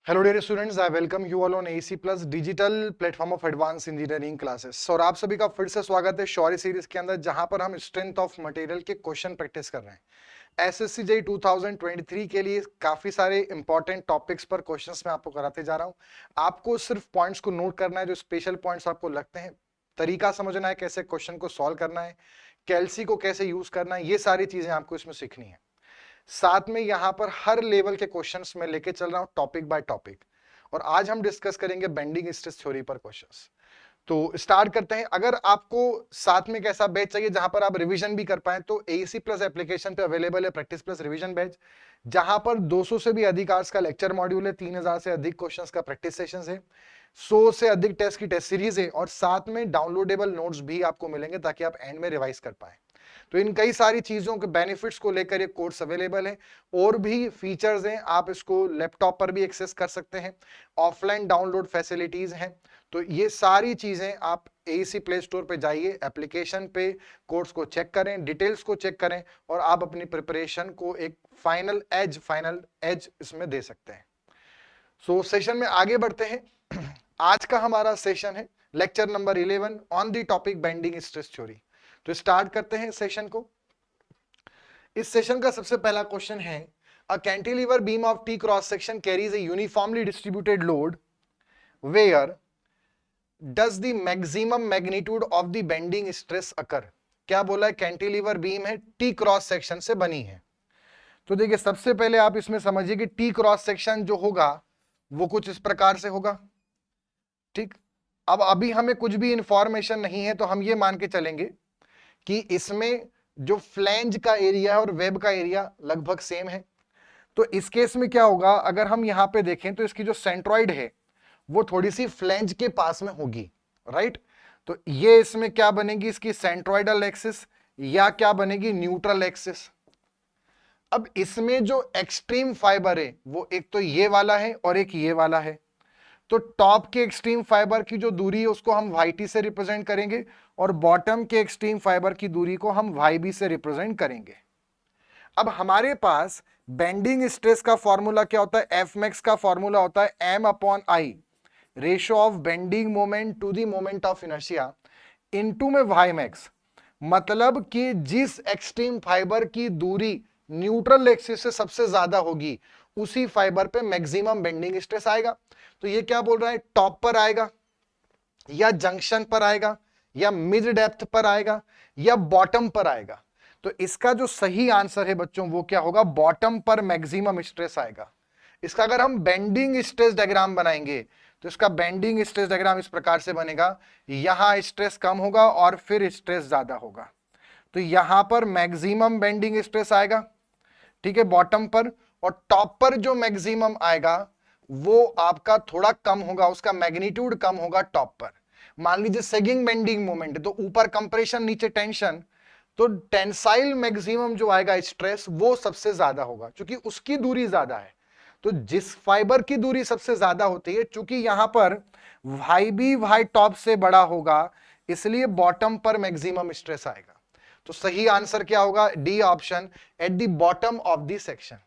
Hello dear students, I welcome you all on AC plus digital platform of advance engineering classes. और आप सभी का फिर से स्वागत है शौर्य सीरीज के अंदर, जहां पर हम स्ट्रेंथ ऑफ मटेरियल के क्वेश्चन प्रैक्टिस कर रहे हैं। एसएससी जेईई 2023 के लिए काफी सारे इंपॉर्टेंट टॉपिक्स पर क्वेश्चंस मैं आपको कराते जा रहा हूं। आपको सिर्फ पॉइंट्स को नोट करना है, जो स्पेशल पॉइंट्स आपको लगते हैं, तरीका समझना है कैसे क्वेश्चन को सॉल्व करना है, कैलसी को कैसे यूज करना है, ये सारी चीजें आपको इसमें सीखनी है। साथ में यहां पर हर लेवल के क्वेश्चंस में लेके चल रहा हूं, टॉपिक बाय टॉपिक। और आज हम डिस्कस करेंगे बेंडिंग स्ट्रेस थ्योरी पर क्वेश्चंस। तो स्टार्ट करते हैं। अगर आपको साथ में कैसा बैच चाहिए जहां पर आप रिवीजन भी कर पाए, तो एसी प्लस एप्लीकेशन पे अवेलेबल है प्रैक्टिस प्लस रिवीजन बैच, जहां पर 200 से भी अधिक आवर्स का लेक्चर मॉड्यूल है, 3000 से अधिक क्वेश्चंस का प्रैक्टिस सेशंस है, 100 से अधिक टेस्ट की टेस्ट सीरीज है, और साथ में डाउनलोडेबल नोट्स भी आपको मिलेंगे ताकि आप एंड में रिवाइज कर पाए। तो इन कई सारी चीजों के बेनिफिट्स को लेकर ये कोर्स अवेलेबल है। और भी फीचर्स हैं, आप इसको लैपटॉप पर भी एक्सेस कर सकते हैं, ऑफलाइन डाउनलोड फैसिलिटीज हैं। तो ये सारी चीजें आप एसी प्ले स्टोर पे जाइए, एप्लीकेशन पे कोर्स को चेक करें, डिटेल्स को चेक करें, और आप अपनी प्रिपरेशन को एक फाइनल एज इसमें दे सकते हैं। सो सेशन में आगे बढ़ते हैं। आज का हमारा सेशन है lecture number 11 on the topic bending stress theory. तो स्टार्ट करते हैं सेशन को। इस सेशन का सबसे पहला क्वेश्चन है, a cantilever beam of T cross section carries a uniformly distributed load where does the maximum magnitude of the bending stress occur. क्या बोला है? कैंटिलीवर बीम है, टी क्रॉस सेक्शन से बनी है। तो देखिए, सबसे पहले आप इसमें समझिए कि टी क्रॉस सेक्शन जो होगा वो कुछ इस प्रकार से होगा। ठीक, अब अभी हमें कुछ भी इंफॉर्मेशन नहीं है, तो हम ये मान के चलेंगे कि इसमें जो फ्लैंज का एरिया है और वेब का एरिया लगभग सेम है। तो इस केस में क्या होगा, अगर हम यहां पे देखें तो इसकी जो सेंट्रॉइड है वो थोड़ी सी फ्लैंज के पास में होगी, राइट। तो ये इसमें क्या बनेगी, इसकी सेंट्रॉइडल एक्सिस, या क्या बनेगी, न्यूट्रल एक्सिस। अब इसमें जो एक्सट्रीम फाइबर है वो एक तो ये वाला है और एक ये वाला है। तो टॉप के एक्सट्रीम फाइबर की जो दूरी है उसको हम YT से रिप्रेजेंट करेंगे, और बॉटम के एक्सट्रीम फाइबर की दूरी को हम YB से रिप्रेजेंट करेंगे। अब हमारे पास बेंडिंग स्ट्रेस का फॉर्मूला क्या होता है? एफ मैक्स का फॉर्मूला होता है M/I, ratio of bending moment to the moment of inertia, into में Y मैक्स। मतलब कि जिस एक्सट्रीम फाइबर की दूरी न्यूट्रल एक्सिस से सबसे ज्यादा होगी, उसी फाइबर पे मैक्सिमम बेंडिंग स्ट्रेस आएगा। तो ये क्या बोल रहा है, टॉप पर आएगा, या जंक्शन पर आएगा, या मिड डेप्थ पर आएगा, या बॉटम पर आएगा। तो इसका जो सही आंसर है बच्चों वो क्या होगा, बॉटम पर मैक्सिमम स्ट्रेस आएगा। इसका अगर हम बेंडिंग स्ट्रेस डायग्राम बनाएंगे तो इसका बेंडिंग स्ट्रेस डायग्राम इस प्रकार से बनेगा, यहां स्ट्रेस कम होगा और फिर स्ट्रेस ज्यादा होगा। तो यहां पर मैक्सिमम बेंडिंग स्ट्रेस आएगा, ठीक है, बॉटम पर। और टॉप पर जो मैक्सिमम आएगा वो आपका थोड़ा कम होगा, उसका मैग्नीट्यूड कम होगा टॉप पर। मान लीजिए सेगिंग बेंडिंग मोमेंट है, तो ऊपर कंप्रेशन नीचे टेंशन, तो टेंसाइल मैक्सिमम जो आएगा स्ट्रेस वो सबसे ज्यादा होगा, क्योंकि उसकी दूरी ज्यादा है। तो जिस फाइबर की दूरी सबसे ज्यादा होती है, चूंकि यहां पर YB Y टॉप से बड़ा होगा, इसलिए बॉटम पर मैक्सिमम स्ट्रेस आएगा। तो सही आंसर क्या होगा, D option, at the bottom of the section.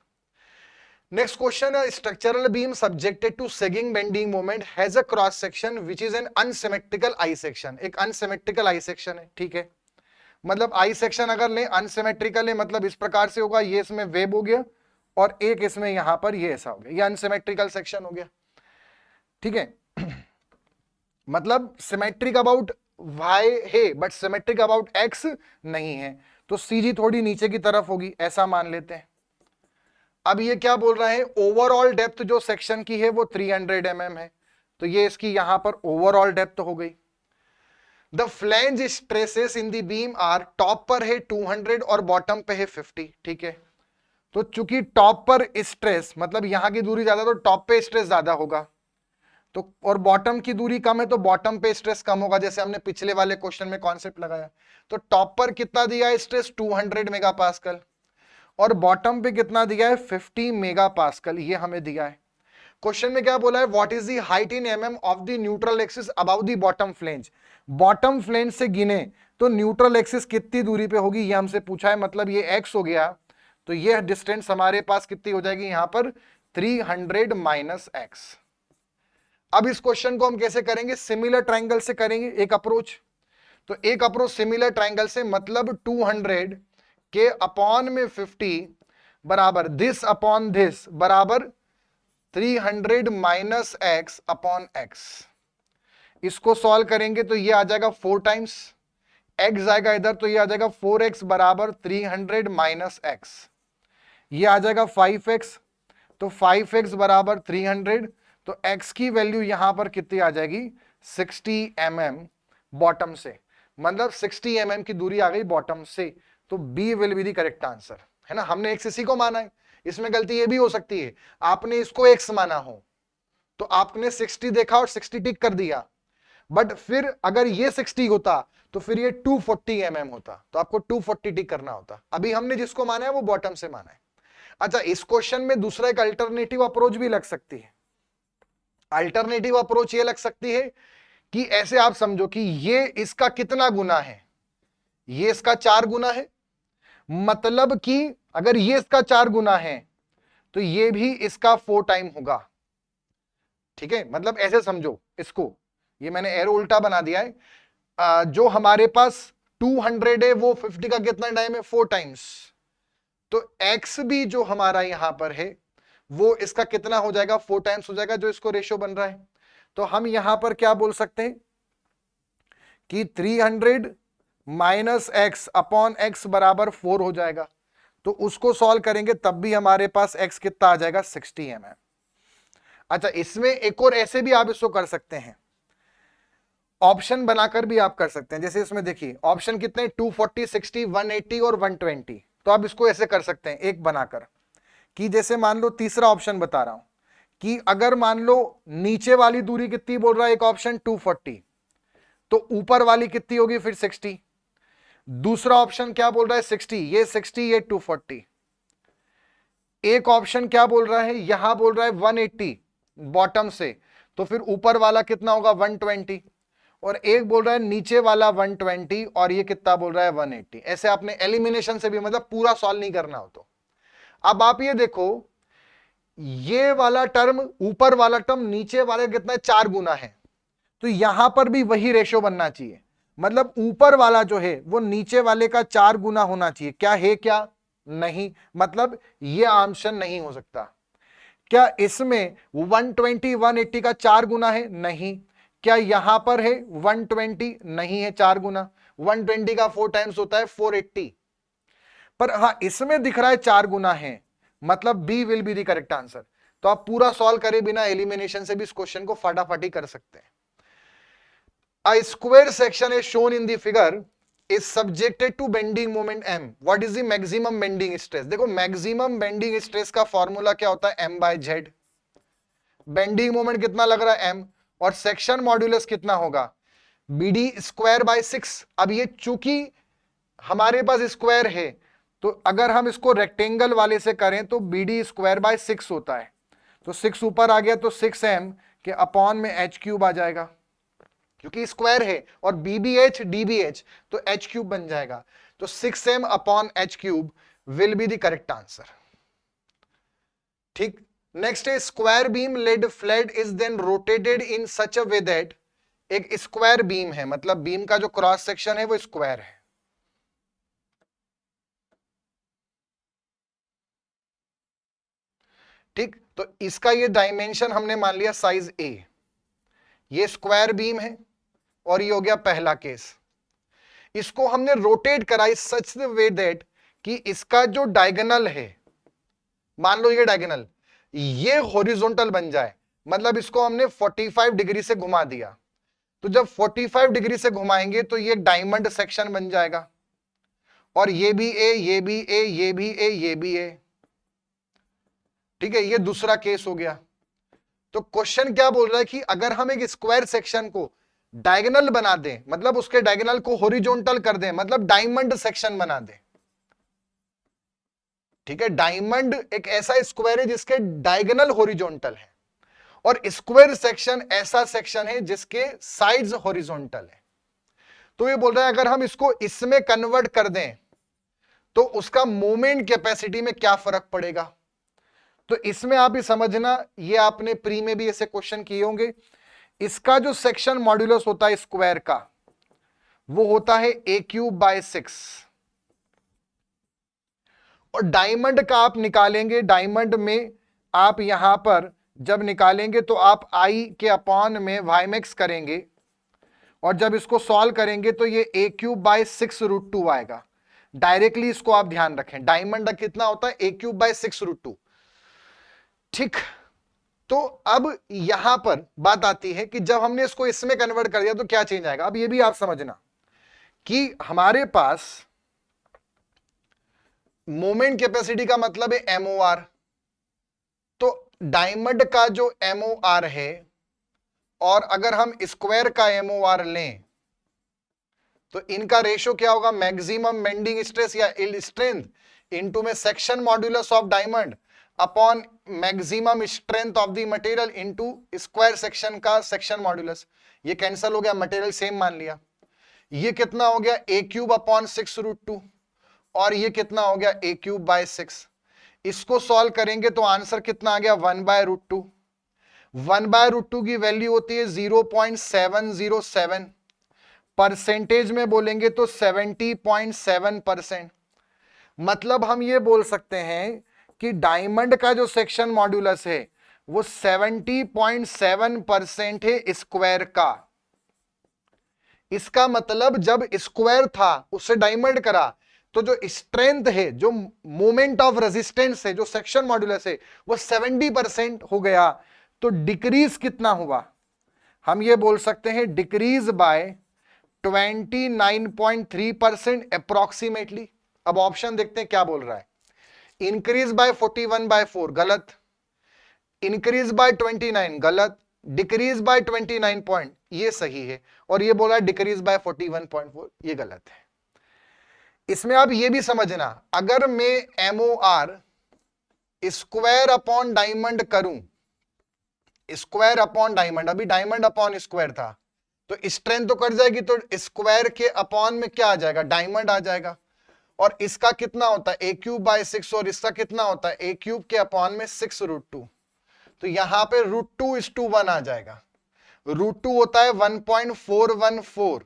Next question है, structural beam subjected to sagging bending moment has a cross section which is an unsymmetrical I section. एक unsymmetrical I section है, ठीक है। मतलब I section अगर ले unsymmetrical है, मतलब इस प्रकार से होगा, ये इसमें वेब हो गया और एक इसमें यहां पर ये ऐसा हो गया, ये अनसिमेट्रिकल सेक्शन हो गया, ठीक है। मतलब सिमेट्रिक अबाउट Y है बट सिमेट्रिक अबाउट X नहीं है, तो सीधी थोड़ी नीचे की तरफ होगी, ऐसा मान लेते हैं। अब ये क्या बोल रहा है, ओवरऑल डेप्थ जो सेक्शन की है वो 300 mm है, तो ये इसकी यहां पर ओवरऑल डेप्थ हो गई। The flange stresses in the beam are, top पर है 200 और बॉटम पे है 50, ठीक है। तो चूंकि टॉप पर स्ट्रेस मतलब यहां की दूरी ज्यादा, तो टॉप पे स्ट्रेस ज्यादा होगा, तो और बॉटम की दूरी कम है तो बॉटम पे स्ट्रेस कम होगा, जैसे हमने पिछले वाले क्वेश्चन में कॉन्सेप्ट लगाया। तो टॉप पर कितना दिया है स्ट्रेस, 200 मेगापास्कल, और बॉटम पे कितना दिया है, 50 मेगापास्कल, ये हमें दिया है। क्वेश्चन में क्या बोला है, what is the height in mm of the neutral axis about the bottom flange. Bottom flange से गिने तो न्यूट्रल एक्सिस कितनी दूरी पे होगी, ये हमसे पूछा है। मतलब ये x हो गया, तो ये डिस्टेंस हमारे पास कितनी हो जाएगी, यहां पर 300 माइनस एक्स। अब इस क्वेश्चन को हम कैसे करेंगे, सिमिलर ट्रायंगल से करेंगे एक अप्रोच। तो एक अप्रोच सिमिलर ट्रायंगल से मतलब 200 के अपॉन में 50 बराबर दिस अपॉन दिस बराबर 300 माइनस एक्स अपॉन एक्स। इसको सॉल्व करेंगे तो ये आ जाएगा 4 टाइम्स, एक्स आएगा इधर तो ये आ जाएगा 4x बराबर 300 माइनस एक्स। ये आ जाएगा 5x, तो 5x बराबर 300, तो x की वैल्यू यहां पर कितनी आ जाएगी 60 mm बॉटम से, मतलब 60 mm की दूरी आ गई बॉटम से। तो B will be the correct answer, है ना। हमने x इसी को माना है, इसमें गलती ये भी हो सकती है आपने इसको x माना हो तो आपने 60 देखा और 60 टिक कर दिया, बट फिर अगर ये 60 होता तो फिर ये 240 mm होता, तो आपको 240 टिक करना होता। अभी हमने जिसको माना है वो बॉटम से माना है। अच्छा, इस क्वेश्चन में दूसरा एक अल्टरनेटिव अप्रोच भी लग सकती है। अल्टरनेटिव अप्रोच ये लग सकती है कि ऐसे आप समझो कि ये इसका कितना गुना है, ये इसका 4 गुना है, मतलब कि अगर ये इसका 4 गुना है तो ये भी इसका 4 टाइम होगा। ठीक है, मतलब ऐसे समझो इसको, ये मैंने एरो उल्टा बना दिया है। जो हमारे पास 200 है वो 50 का कितना टाइम है 4 टाइम्स, तो x भी जो हमारा यहां पर है वो इसका कितना हो जाएगा 4 टाइम्स हो जाएगा, जो इसको रेशियो बन रहा है। तो हम यहां पर क्या बोल सकते हैं कि 300 माइनस एक्स अपॉन एक्स बराबर 4 हो जाएगा। तो उसको सॉल्व करेंगे तब भी हमारे पास x कितना आ जाएगा 60 mm। अच्छा, इसमें एक और ऐसे भी आप इसको कर सकते हैं, ऑप्शन बनाकर भी आप कर सकते हैं। जैसे इसमें देखिए ऑप्शन कितने 240, 60, 180 और 120। तो आप इसको ऐसे कर सकते हैं एक बनाकर कि जैसे मान लो तीसरा ऑप्शन बता रहा हूं कि अगर मान लो नीचे वाली दूरी कितनी बोल रहा है एक ऑप्शन 240, तो ऊपर वाली कितनी होगी फिर 60। दूसरा ऑप्शन क्या बोल रहा है 60, ये 60 ये 240। एक ऑप्शन क्या बोल रहा है यहां बोल रहा है 180 बॉटम से, तो फिर ऊपर वाला कितना होगा 120, और एक बोल रहा है नीचे वाला 120 और ये कितना बोल रहा है 180। ऐसे आपने एलिमिनेशन से भी, मतलब पूरा सॉल्व नहीं करना हो तो। अब आप ये देखो ये वाला टर्म ऊपर वाला टर्म नीचे वाले कितना है 4 गुना है, तो यहां पर भी वही रेशो बनना चाहिए, मतलब ऊपर वाला जो है वो नीचे वाले का 4 गुना होना चाहिए। क्या है क्या नहीं, मतलब ये ऑप्शन नहीं हो सकता। क्या इसमें 120 180 का 4 गुना है, नहीं। क्या यहां पर है 120, नहीं है 4 गुना, 120 का 4 टाइम्स होता है 480। पर हां इसमें दिख रहा है 4 गुना है, मतलब B will be the correct answer. तो आप पूरा सॉल्व करे बिना एलिमिनेशन से भी इस क्वेश्चन को फटाफट ही कर सकते हैं। A square section is shown in the figure is subjected to bending moment m. What is the maximum bending stress? देखो maximum bending stress का फॉर्मूला क्या होता है m by z। Bending moment कितना लग रहा है m, और सेक्शन मॉड्यूलस कितना होगा bd स्क्वायर बाय 6। अब ये चूंकि हमारे पास स्क्वायर है तो अगर हम इसको रेक्टेंगल वाले से करें तो bd स्क्वायर बाय 6 होता है, तो 6 ऊपर आ गया तो 6m के अपॉन में h क्यूब आ जाएगा, क्योंकि स्क्वायर है और BBH DBH तो h क्यूब बन जाएगा। तो 6m upon h cube will be the correct answer. ठीक, नेक्स्ट है square beam laid flat is then rotated in such a way that. एक स्क्वायर बीम है, मतलब बीम का जो क्रॉस सेक्शन है वो स्क्वायर है। ठीक, तो इसका ये डायमेंशन हमने मान लिया साइज A। ये स्क्वायर बीम है और ये हो गया पहला केस। इसको हमने रोटेट कराई सच वे दैट कि इसका जो डायगोनल है, मान लो ये डायगोनल, ये हॉरिजॉन्टल बन जाए, मतलब इसको हमने 45 डिग्री से घुमा दिया। तो जब 45 डिग्री से घुमाएंगे तो ये डायमंड सेक्शन बन जाएगा, और ये भी ए, ये भी ए, ये भी ए, ये भी ए। ठीक है, ये दूसरा केस हो गया। तो क्वेश्चन क्या बोल रहा है कि अगर हम एक स्क्वायर सेक्शन को डायगोनल बना दें, मतलब उसके डायगोनल को हॉरिजॉन्टल कर दें, मतलब डायमंड सेक्शन बना दें। ठीक है, डायमंड एक ऐसा स्क्वायर है जिसके डायगोनल हॉरिजॉन्टल है, और स्क्वायर सेक्शन ऐसा सेक्शन है जिसके साइड्स हॉरिजॉन्टल है। तो ये बोल रहा है अगर हम इसको इसमें कन्वर्ट कर दें तो उसका मोमेंट कैपेसिटी में क्या फर्क पड़ेगा। तो इसमें आप ये समझना, ये आपने प्री में भी ऐसे क्वेश्चन किए होंगे, इसका जो सेक्शन मॉड्यूलस होता है स्क्वायर का, वो होता है a³/6। और डायमंड का आप निकालेंगे, डायमंड में आप यहां पर जब निकालेंगे तो आप i के अपॉन में y करेंगे, और जब इसको सॉल्व करेंगे तो ये a³/6√2 आएगा। डायरेक्टली इसको आप ध्यान रखें, डायमंड कितना होता है a³/6√2। ठीक, तो अब यहां पर बात आती है कि जब हमने इसको इसमें कन्वर्ट कर दिया तो क्या चेंज आएगा। अब ये भी आप समझना कि हमारे पास मोमेंट कैपेसिटी का मतलब है MOR। तो डायमंड का जो MOR है, और अगर हम स्क्वायर का MOR लें तो इनका रेशो क्या होगा, मैक्सिमम बेंडिंग स्ट्रेस या यील्ड स्ट्रेंथ इनटू में section modulus of diamond upon maximum strength of the material into square section का सेक्शन मॉड्यूलस। ये कैंसिल हो गया, मटेरियल सेम मान लिया। ये कितना हो गया a³/6√2, और ये कितना हो गया a³/6। इसको सॉल्व करेंगे तो आंसर कितना आ गया 1/√2। 1/√2 की वैल्यू होती है 0.707, परसेंटेज में बोलेंगे तो 70.7%। मतलब हम ये बोल सकते हैं कि डायमंड का जो सेक्शन मॉड्यूलस है वो 70.7% है स्क्वायर का। इसका मतलब जब स्क्वायर था उससे डायमंड करा तो जो स्ट्रेंथ है, जो मोमेंट ऑफ रेजिस्टेंस है, जो सेक्शन मॉड्यूलस है वो 70% हो गया। तो डिक्रीज कितना हुआ, हम ये बोल सकते हैं डिक्रीज बाय 29.3% अप्रोक्सीमेटली। अब ऑप्शन देखते हैं क्या बोल रहा है। इंक्रीज बाय 41/4 गलत, इंक्रीज बाय 29 गलत, डिक्रीज बाय 29 पॉइंट ये सही है, और ये बोला डिक्रीज बाय 41.4 ये गलत है। इसमें आप ये भी समझना, अगर मैं MOR स्क्वायर अपॉन डायमंड करूं, स्क्वायर अपॉन डायमंड, अभी डायमंड अपॉन स्क्वायर था तो स्ट्रेंथ तो कट जाएगी, तो स्क्वायर के अपॉन में क्या आ जाएगा, डायमंड आ जाएगा। और इसका कितना होता है a³/6, और इसका कितना होता है a³ के अपॉन में 6√2। तो यहां पे √2:1 आ जाएगा। √2 होता है 1.414,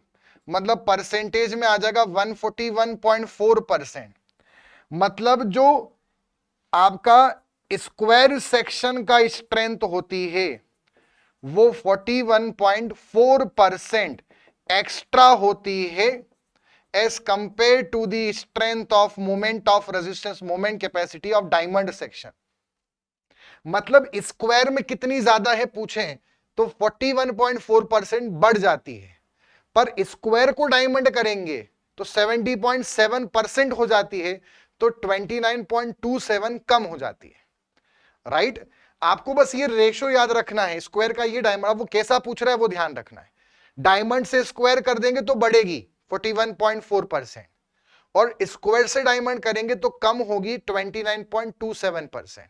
मतलब परसेंटेज में आ जाएगा 141.4%। मतलब जो आपका स्क्वायर सेक्शन का स्ट्रेंथ होती है वो 41.4% एक्स्ट्रा होती है as compare to the strength of moment of resistance, moment capacity of diamond section. मतलब स्क्वायर में कितनी ज्यादा है पूछें तो 41.4% बढ़ जाती है, पर स्क्वायर को डायमंड करेंगे तो 70.7% हो जाती है, तो 29.27 कम हो जाती है। राइट, आपको बस ये रेशो याद रखना है, स्क्वायर का ये डायमंड, अब वो कैसा पूछ रहा है वो ध्यान रखना है। डायमंड से स्क्वायर कर देंगे तो बढ़ेगी 41.4%, और स्क्वायर से डायमंड करेंगे तो कम होगी 29.27%।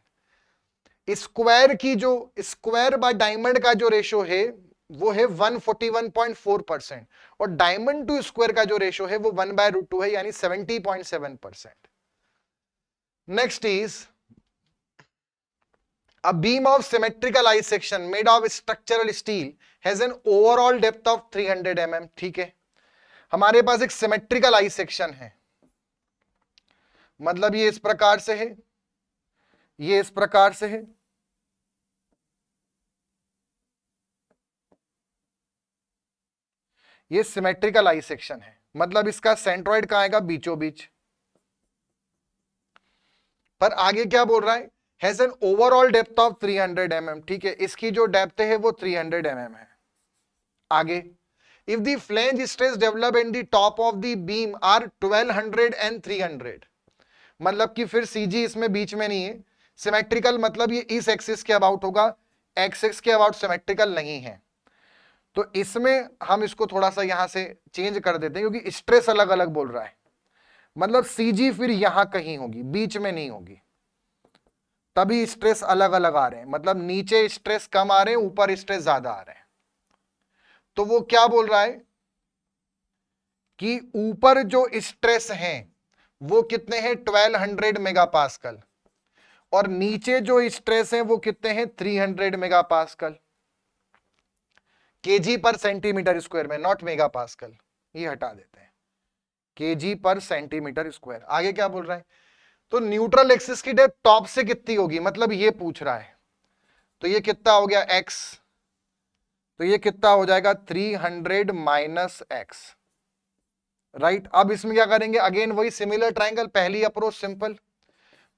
स्क्वायर की जो स्क्वायर बाय डायमंड का जो रेशो है वो है 141.4%, और डायमंड टू स्क्वायर का जो रेशो है वो 1/√2 है, यानी 70.7%। Next is a beam of symmetrical I section made of structural steel has an overall depth of 300 mm। ठीक है, हमारे पास एक सिमेट्रिकल आई सेक्शन है, मतलब ये इस प्रकार से है, ये इस प्रकार से है, ये सिमेट्रिकल आई सेक्शन है, मतलब इसका सेंट्रॉइड कहां आएगा, बीचों बीच। पर आगे क्या बोल रहा है, has an overall depth of 300 mm। ठीक है, इसकी जो डेप्थ है वो 300 mm है। आगे, if the flange stress develop in the top of the beam are 1200 and 300, मतलब कि फिर सीजी इसमें बीच में नहीं है, सिमेट्रिकल मतलब ये इस एक्सिस के अबाउट होगा, एक्सिस के अबाउट सिमेट्रिकल नहीं है। तो इसमें हम इसको थोड़ा सा यहां से चेंज कर देते हैं क्योंकि स्ट्रेस अलग अलग बोल रहा है, मतलब सीजी फिर यहां कहीं होगी, बीच में नहीं होगी, तभी स्ट्रेस अलग अलग आ रहे हैं, मतलब नीचे स्ट्रेस कम आ रहे हैं, ऊपर स्ट्रेस ज्यादा आ रहे हैं। तो वो क्या बोल रहा है कि ऊपर जो स्ट्रेस हैं वो कितने हैं 1200 मेगापास्कल, और नीचे जो स्ट्रेस है वो कितने हैं 300 मेगा पास्कल, केजी पर सेंटीमीटर स्क्वायर में, नॉट मेगा पास्कल, ये हटा देते हैं, केजी पर सेंटीमीटर स्क्वायर। आगे क्या बोल रहा है, तो न्यूट्रल एक्सिस की डेप्थ टॉप से कितनी होगी, मतलब ये पूछ रहा है, तो ये कितना हो गया x, तो ये कितना हो जाएगा 300 माइनस x, राइट। अब इसमें क्या करेंगे, अगेन वही सिमिलर ट्राइंगल, पहली अप्रोच सिंपल,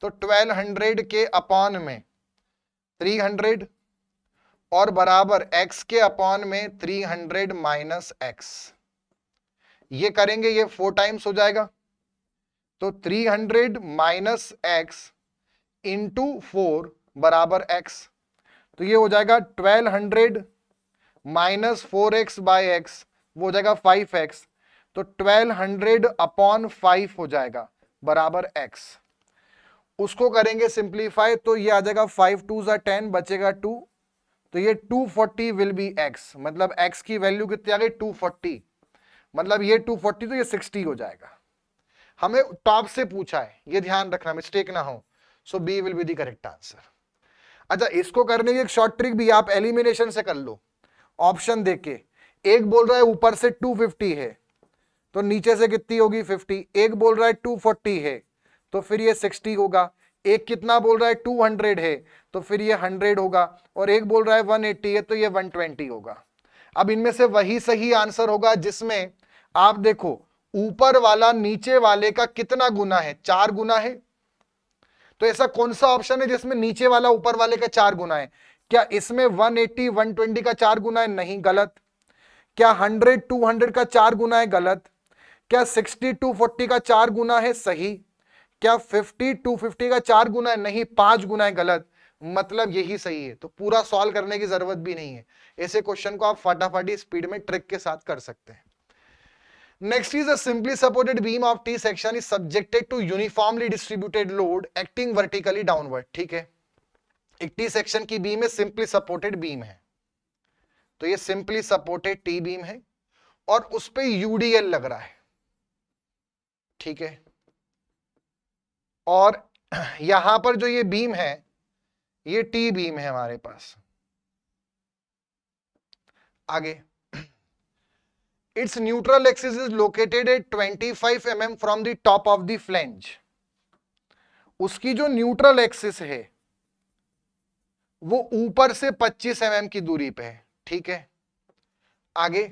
तो 1200 के अपॉन में 300 और बराबर x के अपॉन में 300 माइनस x, ये करेंगे ये 4 टाइम्स हो जाएगा, तो 300 माइनस x इंटू 4 बराबर x, तो ये हो जाएगा 1200 माइनस 4x बाई एक्स, वो हो जाएगा 5x, तो 1200 अपॉन 5 हो जाएगा बराबर x। उसको करेंगे सिंप्लीफाई, तो ये आ जाएगा 5 2 जा 10, बचेगा 2, तो ये 240 विल बी x, मतलब x की वैल्यू कितनी आ गई 240, मतलब ये 240 तो ये 60 हो जाएगा। हमें टॉप से पूछा है, ये ध्यान रखना मिस्टेक ना हो, so B will be the correct answer. अच्छा, इसको करने की एक शॉर्ट ट्रिक भी आप एलिमिनेशन से कर लो, ऑप्शन देके, एक बोल रहा है ऊपर से 250 है तो नीचे से कितनी होगी 50, एक बोल रहा है 240 है तो फिर ये 60 होगा, एक कितना बोल रहा है 200 है तो फिर ये 100 होगा, और एक बोल रहा है 180 है तो ये 120 होगा। अब इनमें से वही सही आंसर होगा जिसमें आप देखो ऊपर वाला नीचे वाले का कितना गुना है, 4 गुना है, तो ऐसा कौन सा ऑप्शन है जिसमें नीचे वाला ऊपर वाले का 4 गुना है, क्या इसमें 180 120 का 4 गुना है, नहीं, गलत। क्या 100 200 का 4 गुना है, गलत। क्या 60 240 का 4 गुना है, सही। क्या 50 250 का 4 गुना है, नहीं, 5 गुना है, गलत। मतलब यही सही है, तो पूरा सॉल्व करने की जरूरत भी नहीं है, ऐसे क्वेश्चन को आप फटाफट स्पीड में ट्रिक के साथ कर सकते हैं। Next is a simply supported beam of T section is subjected to uniformly distributed load acting vertically downward। ठीक है, एक T सेक्शन की बीम है, सिंपली सपोर्टेड बीम है, तो ये सिंपली सपोर्टेड T बीम है और उस पे यूडीएल लग रहा है, ठीक है। और यहां पर जो ये बीम है ये T बीम है हमारे पास। आगे, its neutral axis is located at 25 mm from the top of the flange। उसकी जो न्यूट्रल एक्सिस है वो ऊपर से 25 mm की दूरी पे है, ठीक है। आगे,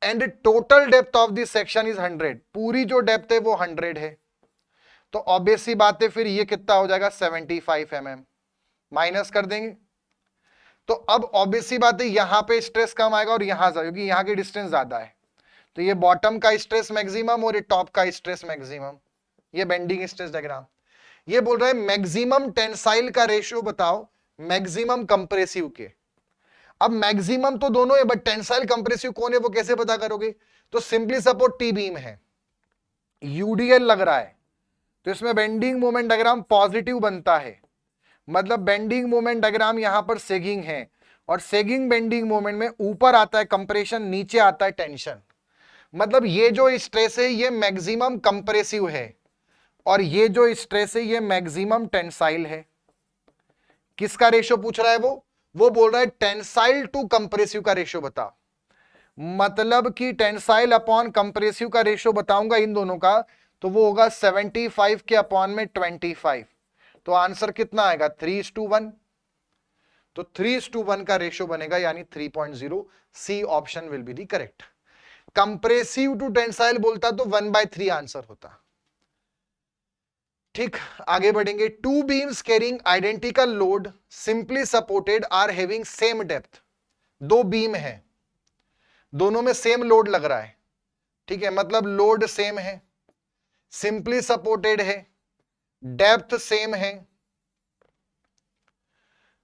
and total depth of this section is 100, पूरी जो डेप्थ है वो 100 है, तो ऑब्वियस सी बात है फिर ये कितना हो जाएगा 75 mm, माइनस कर देंगे, तो अब ऑब्वियस सी बात है यहां पे स्ट्रेस कम आएगा और यहां से, क्योंकि यहां की डिस्टेंस ज्यादा है, तो ये बॉटम का स्ट्रेस मैक्सिमम और ये टॉप का स्ट्रेस मैक्सिमम, ये बेंडिंग स्ट्रेस डायग्राम। ये बोल रहा है मैक्सिमम टेंसाइल का रेशियो बताओ मैक्सिमम कंप्रेसिव के। अब मैक्सिमम तो दोनों है, बट टेंसाइल कंप्रेसिव कौन है वो कैसे पता करोगे, तो सिंपली सपोर्ट टी बीम है, यूडीएल लग रहा है, तो इसमें बेंडिंग मोमेंट डायग्राम पॉजिटिव बनता है, मतलब बेंडिंग मोमेंट डायग्राम यहां पर सेगिंग है, और सेगिंग बेंडिंग मोमेंट में ऊपर आता है कंप्रेशन, नीचे आता है टेंशन, मतलब ये जो स्ट्रेस है ये मैक्सिमम कंप्रेसिव है और ये जो स्ट्रेस है ये मैक्सिमम टेंसाइल है। किसका रेशियो पूछ रहा है वो बोल रहा है टेंसाइल टू कंप्रेसिव का रेशियो बता, मतलब कि टेंसाइल अपॉन कंप्रेसिव का रेशियो बताऊंगा इन दोनों का, तो वो होगा 75 के अपॉन में 25, तो आंसर कितना आएगा 3:1, तो 3:1 का रेशियो बनेगा, यानी 3.0, C option will be the correct. Compressive to tensile बोलता तो 1/3 आंसर होता। ठीक, आगे बढ़ेंगे। Two beams carrying identical load simply supported are having same depth, दो बीम है दोनों में सेम लोड लग रहा है, ठीक है, मतलब लोड सेम है, सिंपली सपोर्टेड है, डेप्थ सेम है,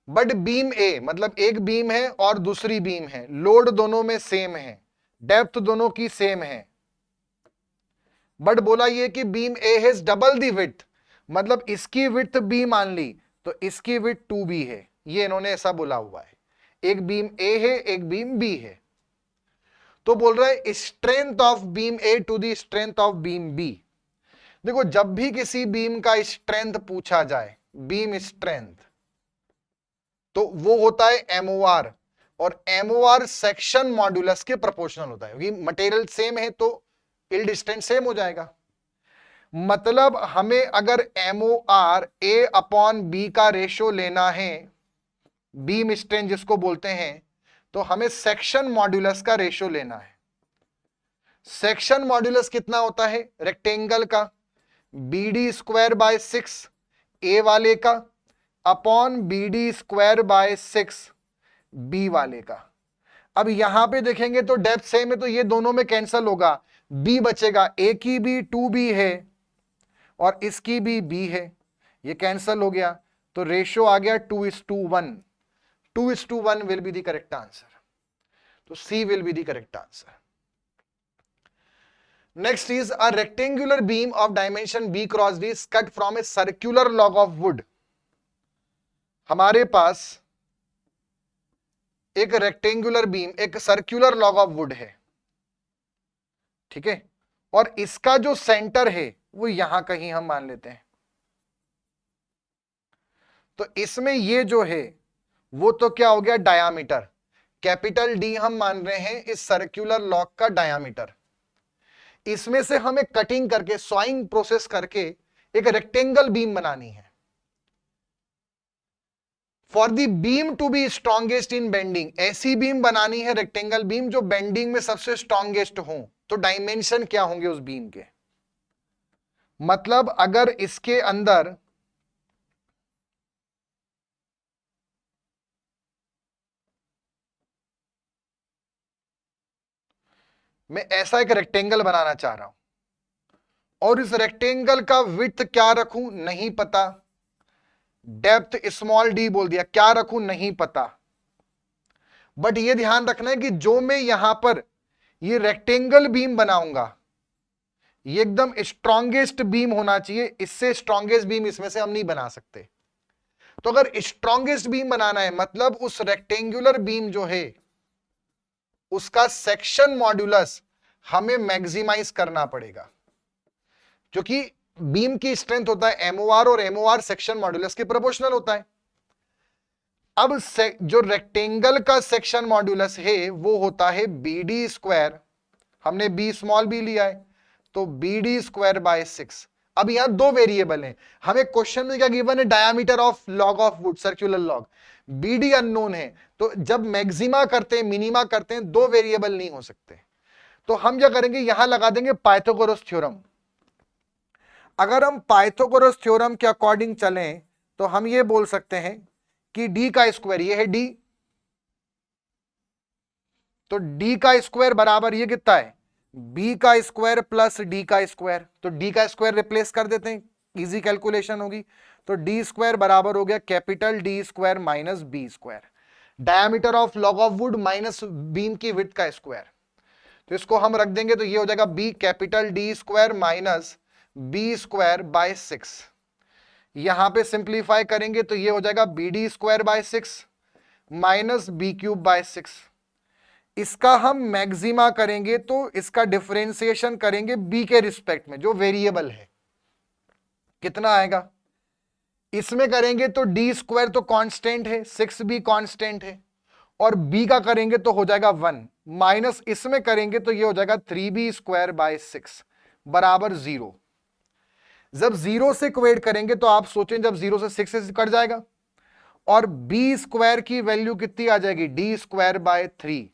बट बीम ए, मतलब एक बीम है और दूसरी बीम है, लोड दोनों में सेम है, डेप्थ दोनों की सेम है, बट बोला ये कि beam A has double the width, मतलब इसकी विड्थ बी मान ली तो इसकी विड्थ 2b है, ये इन्होंने ऐसा बोला हुआ है, एक बीम ए है एक बीम बी है, तो बोल रहा है strength of beam A to the strength of beam B. देखो जब भी किसी बीम का स्ट्रेंथ पूछा जाए, बीम स्ट्रेंथ, तो वो होता है एमओआर, और एमओआर सेक्शन मॉड्यूलस के प्रोपोर्शनल होता है, क्योंकि मटेरियल सेम है तो यील्ड स्ट्रेंथ सेम हो जाएगा। मतलब हमें अगर एमओआर ए अपॉन बी का रेशो लेना है, बीम स्ट्रेंथ जिसको बोलते हैं, तो हमें सेक्शन मॉड्यूलस का रेशो लेना है। सेक्शन मॉड्यूलस कितना होता है रेक्टेंगल का, B D square by 6 A वाले का upon B D square by 6 B वाले का। अब यहां पे देखेंगे तो डेप्थ सेम है, तो ये दोनों में कैंसल होगा, बी बचेगा, ए की भी 2b है और इसकी भी b है, ये कैंसल हो गया, तो रेशियो आ गया 2:1। 2:1 will be the correct answer, तो C will be the correct answer. Next is a rectangular beam of dimension b cross d is cut from a circular log of wood। हमारे पास एक rectangular beam, एक circular log of would है, ठीक है, और इसका जो सेंटर है वो यहां कहीं हम मान लेते हैं, तो इसमें ये जो है वो तो क्या हो गया डायामीटर, कैपिटल डी हम मान रहे हैं इस सर्कुलर लॉग का डायामीटर। इसमें से हमें कटिंग करके सॉइंग प्रोसेस करके एक रेक्टेंगल बीम बनानी है। For the beam to be strongest in bending, ऐसी बीम बनानी है रेक्टेंगल बीम जो बेंडिंग में सबसे स्ट्रॉन्गेस्ट हो, तो डायमेंशन क्या होंगे उस बीम के, मतलब अगर इसके अंदर मैं ऐसा एक रेक्टेंगल बनाना चाह रहा हूं और इस रेक्टेंगल का विड्थ क्या रखूं नहीं पता, डेप्थ स्मॉल डी बोल दिया, क्या रखूं नहीं पता, बट ये ध्यान रखना है कि जो मैं यहां पर ये रेक्टेंगल बीम बनाऊंगा ये एकदम स्ट्रॉन्गेस्ट बीम होना चाहिए, इससे स्ट्रॉन्गेस्ट बीम इसमें से हम नहीं बना सकते। तो अगर स्ट्रॉन्गेस्ट बीम बनाना है मतलब उस रेक्टेंगुलर बीम जो है उसका सेक्शन मॉड्यूलस हमें मैक्सिमाइज करना पड़ेगा, क्योंकि बीम की स्ट्रेंथ होता है एमओआर और एमओआर सेक्शन मॉड्यूलस के प्रोपोर्शनल होता है। अब जो रेक्टेंगल का सेक्शन मॉड्यूलस है वो होता है बी डी स्क्वायर, हमने बी स्मॉल बी लिया है तो बी डी स्क्वायर बाय 6। अब यहां दो वेरिएबल हैं, हमें क्वेश्चन में क्या गिवन है diameter of log of wood circular log, B D unknown है, तो जब मैक्सिमा करते हैं मिनिमा करते हैं दो वेरिएबल नहीं हो सकते, तो हम क्या करेंगे यहां लगा देंगे पाइथागोरस थ्योरम। अगर हम पाइथागोरस थ्योरम के अकॉर्डिंग चलें तो हम ये बोल सकते हैं कि d का स्क्वायर, ये है d, तो d का स्क्वायर बराबर ये कितना है b का स्क्वायर प्लस d का स्क्वायर, तो d का स्क्वायर रिप्लेस कर देते हैं, इजी कैलकुलेशन होगी, तो d स्क्वायर बराबर हो गया capital D square minus b square, diameter of log of would minus beam की विड्थ का स्क्वायर, तो इसको हम रख देंगे तो ये हो जाएगा b capital D square minus b square by 6। यहां पे सिंप्लीफाई करेंगे तो ये हो जाएगा B D square by 6 minus B cube by 6। इसका हम मैक्सिमा करेंगे तो इसका डिफरेंशिएशन करेंगे b के रिस्पेक्ट में जो वेरिएबल है, कितना आएगा, इसमें करेंगे तो d स्क्वायर तो कांस्टेंट है, 6b कांस्टेंट है, और b का करेंगे तो हो जाएगा 1 माइनस इसमें करेंगे तो ये हो जाएगा 3b स्क्वायर बाय 6 बराबर 0। जब 0 से इक्वेट करेंगे तो आप सोचें जब 0 से 6 से कट जाएगा और b स्क्वायर की वैल्यू कितनी आ जाएगी d स्क्वायर बाय 3।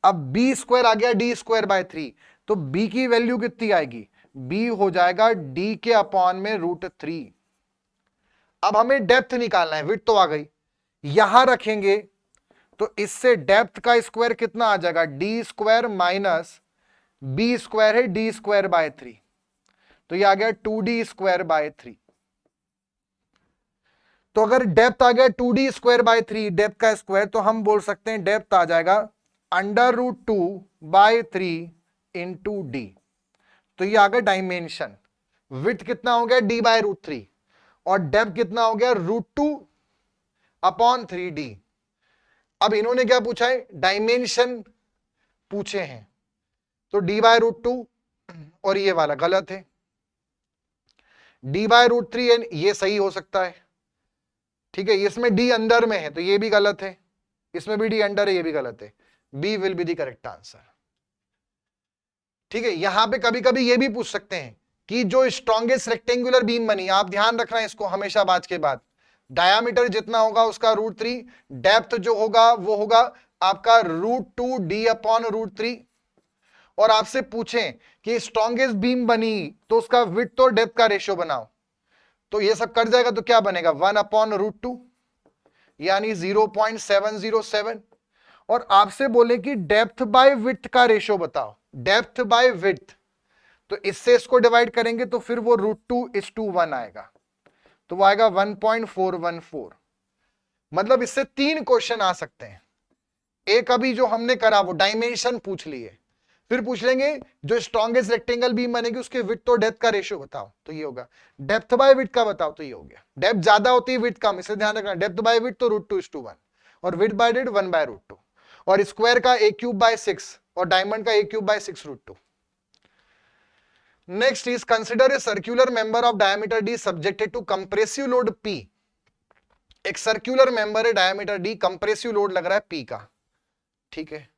अब b स्क्वायर आ गया d स्क्वायर बाय 3, तो b की वैल्यू कितनी आएगी, b हो जाएगा d के अपॉन में √3। अब हमें डेप्थ निकालना है, विड्थ तो आ गई, यहां रखेंगे तो इससे डेप्थ का स्क्वायर कितना आ जाएगा d square minus b square है d स्क्वायर बाय 3, तो ये आ गया 2d स्क्वायर बाय 3। तो अगर डेप्थ आ गया 2d स्क्वायर बाय 3 डेप्थ का स्क्वायर, तो हम बोल सकते हैं डेप्थ आ जाएगा √2 बाय 3 इंटू डी, तो ये आ गया डायमेंशन। विड्थ कितना हो गया d बाय √3 और डेप्थ कितना हो गया √2 अपॉन 3d। अब इन्होंने क्या पूछा है डायमेंशन पूछे हैं, तो d बाय √2 और ये वाला गलत है, d/√3 एन, ये सही हो सकता है, ठीक है। इसमें d अंदर में है तो ये भी गलत है, इसमें भी d अंडर है, ये भी गलत है। B will be the correct answer, ठीक है। यहां पे कभी कभी ये भी पूछ सकते हैं कि जो स्ट्रॉन्गेस्ट रेक्टेंगुलर बीम बनी, आप ध्यान रखना इसको हमेशा बात के बाद, डायामीटर जितना होगा उसका √3, डेप्थ जो होगा वो होगा आपका √2d/√3, और आपसे पूछें कि स्ट्रॉन्गेस्ट बीम बनी तो उसका विड्थ और डेप्थ का रेशियो बनाओ, तो ये सब कट जाएगा तो क्या बनेगा 1/√2 यानी 0.707। और आपसे बोले कि डेप्थ बाय विड्थ का रेशियो बताओ, डेप्थ बाय विड्थ, तो इससे इसको डिवाइड करेंगे तो फिर वो √2:1 आएगा, तो वो आएगा 1.414। मतलब इससे 3 क्वेश्चन आ सकते हैं। एक अभी जो हमने करा वो डायमेंशन पूछ लिए, फिर पूछ लेंगे जो स्ट्रॉन्गेस्ट रेक्टेंगल बीम बनेगी उसके विड्थ और डेप्थ का रेशियो बताओ, तो ये होगा। डेप्थ बाय विड्थ का बताओ, तो ये हो गया। डेप्थ ज्यादा होती है विड्थ कम, इसलिए ध्यान रखना डेप्थ बाय विड्थ तो √2:1 और विड्थ बाय डेप्थ 1/√2, और स्क्वायर का a³/6 और डायमंड का a³/6√2। Next is consider a circular member of diameter d subjected to compressive load P। एक सर्कुलर मेंबर है, डायमीटर d, कंप्रेसिव लोड लग रहा है P का, ठीक है।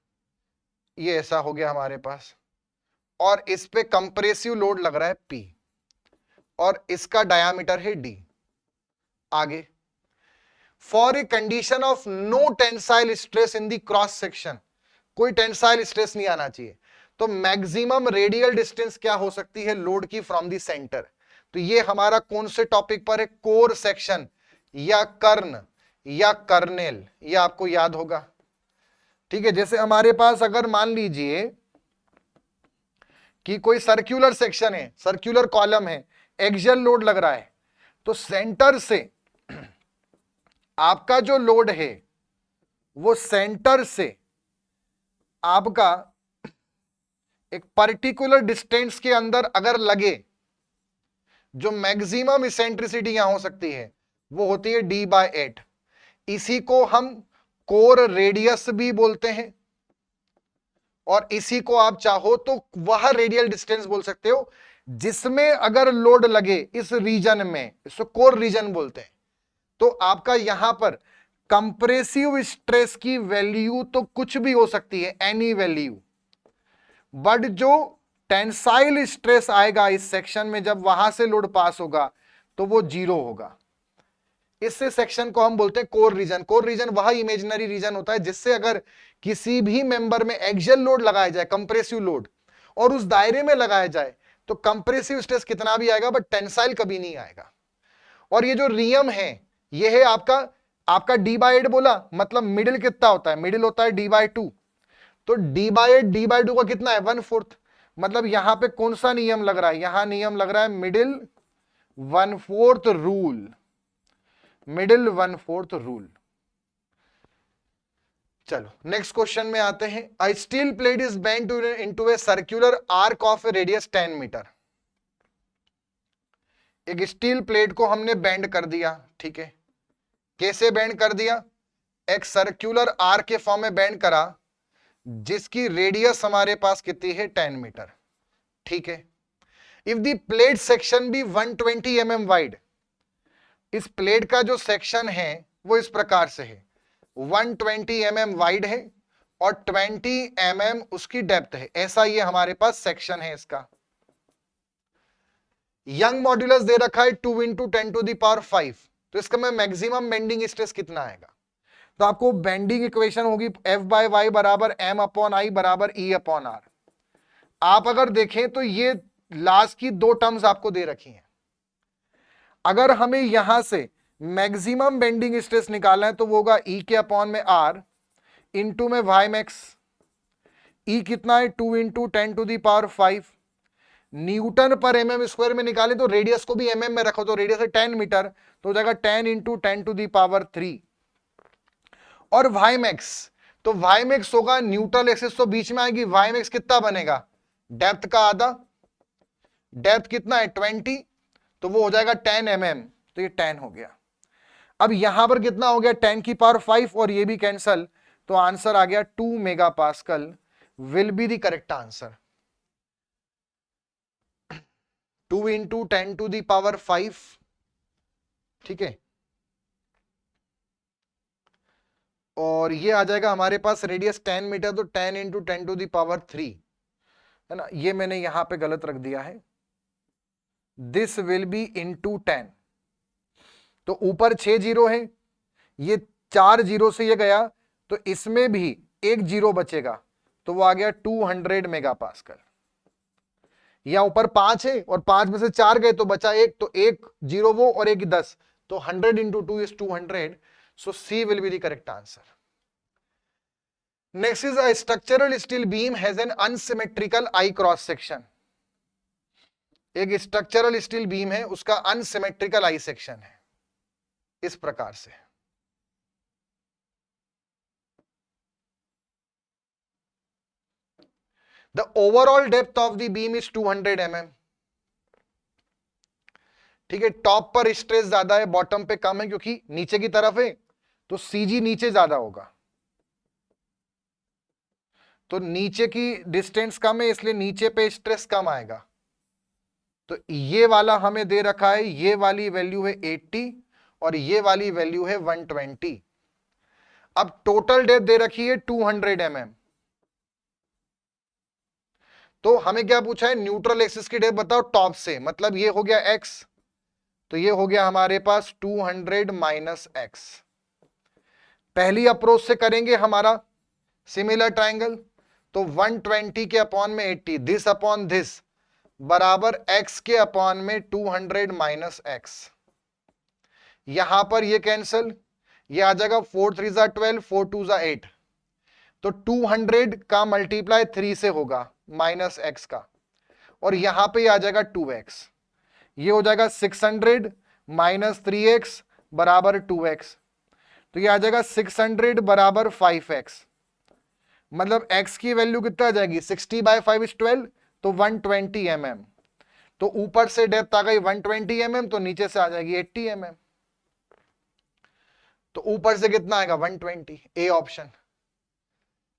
ये ऐसा हो गया हमारे पास, और इस पे कंप्रेसिव लोड लग रहा है P, और इसका डायामीटर है D। आगे, for a condition of no tensile stress in the cross section, कोई टेंसाइल स्ट्रेस नहीं आना चाहिए, तो मैक्सिमम रेडियल डिस्टेंस क्या हो सकती है लोड की फ्रॉम द सेंटर। तो ये हमारा कौन से टॉपिक पर है, कोर सेक्शन या कर्न या कर्नेल, ये आपको याद होगा, ठीक है। जैसे हमारे पास अगर मान लीजिए कि कोई सर्कुलर सेक्शन है, सर्कुलर कॉलम है, एक्सियल लोड लग रहा है, तो सेंटर से आपका जो लोड है वो सेंटर से आपका एक पर्टिकुलर डिस्टेंस के अंदर अगर लगे, जो मैक्सिमम इसेंट्रिसिटी यहां हो सकती है वो होती है d/8। इसी को हम कोर रेडियस भी बोलते हैं, और इसी को आप चाहो तो वह रेडियल डिस्टेंस बोल सकते हो जिसमें अगर लोड लगे इस रीजन में, इसको कोर रीजन बोलते हैं। तो आपका यहां पर कंप्रेसिव स्ट्रेस की वैल्यू तो कुछ भी हो सकती है, एनी वैल्यू, बट जो टेंसाइल स्ट्रेस आएगा इस सेक्शन में जब वहां से लोड पास होगा तो वो 0 होगा। इससे सेक्शन को हम बोलते हैं कोर रीजन। कोर रीजन वह इमेजिनरी रीजन होता है जिससे अगर किसी भी मेंबर में एक्सियल लोड लगाया जाए, कंप्रेसिव लोड, और उस दायरे में लगाया जाए तो कंप्रेसिव स्ट्रेस कितना भी आएगा बट टेंसाइल कभी नहीं आएगा। और ये जो रियम है ये है आपका d/8 बोला, मतलब मिडिल कितना होता है, मिडिल होता है d/2, तो d/8 d/2 का कितना है 1/4। मतलब यहां पे कौन सा नियम लग रहा है, यहां नियम लग रहा है मिडिल 1/4 रूल, मिडिल 1/4 रूल। चलो नेक्स्ट क्वेश्चन में आते हैं। A steel plate is bent into a circular arc of a radius 10 metre. एक स्टील प्लेट को हमने बेंड कर दिया, ठीक है। कैसे बेंड कर दिया, एक सर्कुलर आर्क के फॉर्म में बेंड करा जिसकी रेडियस हमारे पास कितनी है 10 मीटर, ठीक है। If the plate section be 120 mm wide, इस प्लेट का जो सेक्शन है वो इस प्रकार से है, 120 mm वाइड है और 20 mm उसकी डेप्थ है, ऐसा ये हमारे पास सेक्शन है इसका। यंग मॉड्यूलस दे रखा है 2 × 10⁵, तो इसका में मैक्सिमम बेंडिंग स्ट्रेस कितना आएगा। तो आपको बेंडिंग इक्वेशन होगी F/y बराबर m/i बराबर E/r। आप अगर देखें तो ये लास्ट की 2 टर्म्स आपको दे रखी हैं। अगर हमें यहां से मैक्सिमम बेंडिंग स्ट्रेस निकालना है तो वो होगा E/r इंटू में y मैक्स। E कितना है 2 × 10⁵, न्यूटन पर mm² में निकाले तो रेडियस को भी mm में रखो, तो रेडियस है 10 मीटर, तो हो जाएगा 10 × 10⁵। और y मैक्स, तो y मैक्स होगा न्यूट्रल एक्सिस तो बीच में आएगी, y मैक्स कितना बनेगा डेप्थ का आधा, डेप्थ कितना है 20, तो वो हो जाएगा 10 mm, तो ये 10 हो गया। अब यहां पर कितना हो गया 10⁵, और ये भी कैंसल, तो आंसर आ गया 2 megapascal will be the correct answer. 2 into 10⁵, ठीक है, और ये आ जाएगा हमारे पास रेडियस 10 मीटर, तो 10 इंटू 10⁵, है ना, ये मैंने यहां पे गलत रख दिया है, दिस विल बी इंटू 10। तो ऊपर 6 जीरो है, ये 4 जीरो से ये गया, तो इसमें भी एक जीरो बचेगा, तो वो आ गया 200 मेगापास्कल। या ऊपर 5 है और 5 में से 4 गए तो बचा एक, तो एक जीरो वो और एक 10, तो 100 into 2 is 200, so C will be the correct answer. Next is a structural steel beam has an unsymmetrical I cross section. एक स्ट्रक्चरल स्टील बीम है, उसका अनसिमेट्रिकल आई सेक्शन है इस प्रकार से। The overall depth of the beam is 200 mm. ठीक है, top पर स्ट्रेस ज्यादा है, बॉटम पे कम है, क्योंकि नीचे की तरफ है, तो सीजी नीचे ज्यादा होगा, तो नीचे की डिस्टेंस कम है, इसलिए नीचे पे स्ट्रेस कम आएगा। तो ये वाला हमें दे रखा है, ये वाली वैल्यू है 80 और ये वाली वैल्यू है 120। अब टोटल डेप्थ दे रखी है 200 mm। तो हमें क्या पूछा है, न्यूट्रल एक्सिस की डेप्थ बताओ टॉप से, मतलब ये हो गया x, तो ये हो गया हमारे पास 200 माइनस x। पहली अप्रोच से करेंगे हमारा सिमिलर ट्राइंगल, तो 120 के अपॉन में 80, दिस अपॉन दिस बराबर x के अपॉन में 200 माइनस x। यहां पर ये कैंसल, ये आ जाएगा 4 3 जा 12, 4 2 जा 8, तो 200 का मल्टीप्लाई 3 से होगा माइनस x का, और यहां पे आ जाएगा 2x, ये हो जाएगा 600 माइनस 3x बराबर 2x, तो ये आ जाएगा 600 बराबर 5x। मतलब x की वैल्यू कितना आ जाएगी, 60/5 इज 12, तो 120 mm। तो ऊपर से डेप्थ आ गई 120 mm, तो नीचे से आ जाएगी 80 mm। तो ऊपर से कितना आएगा 120, ए ऑप्शन।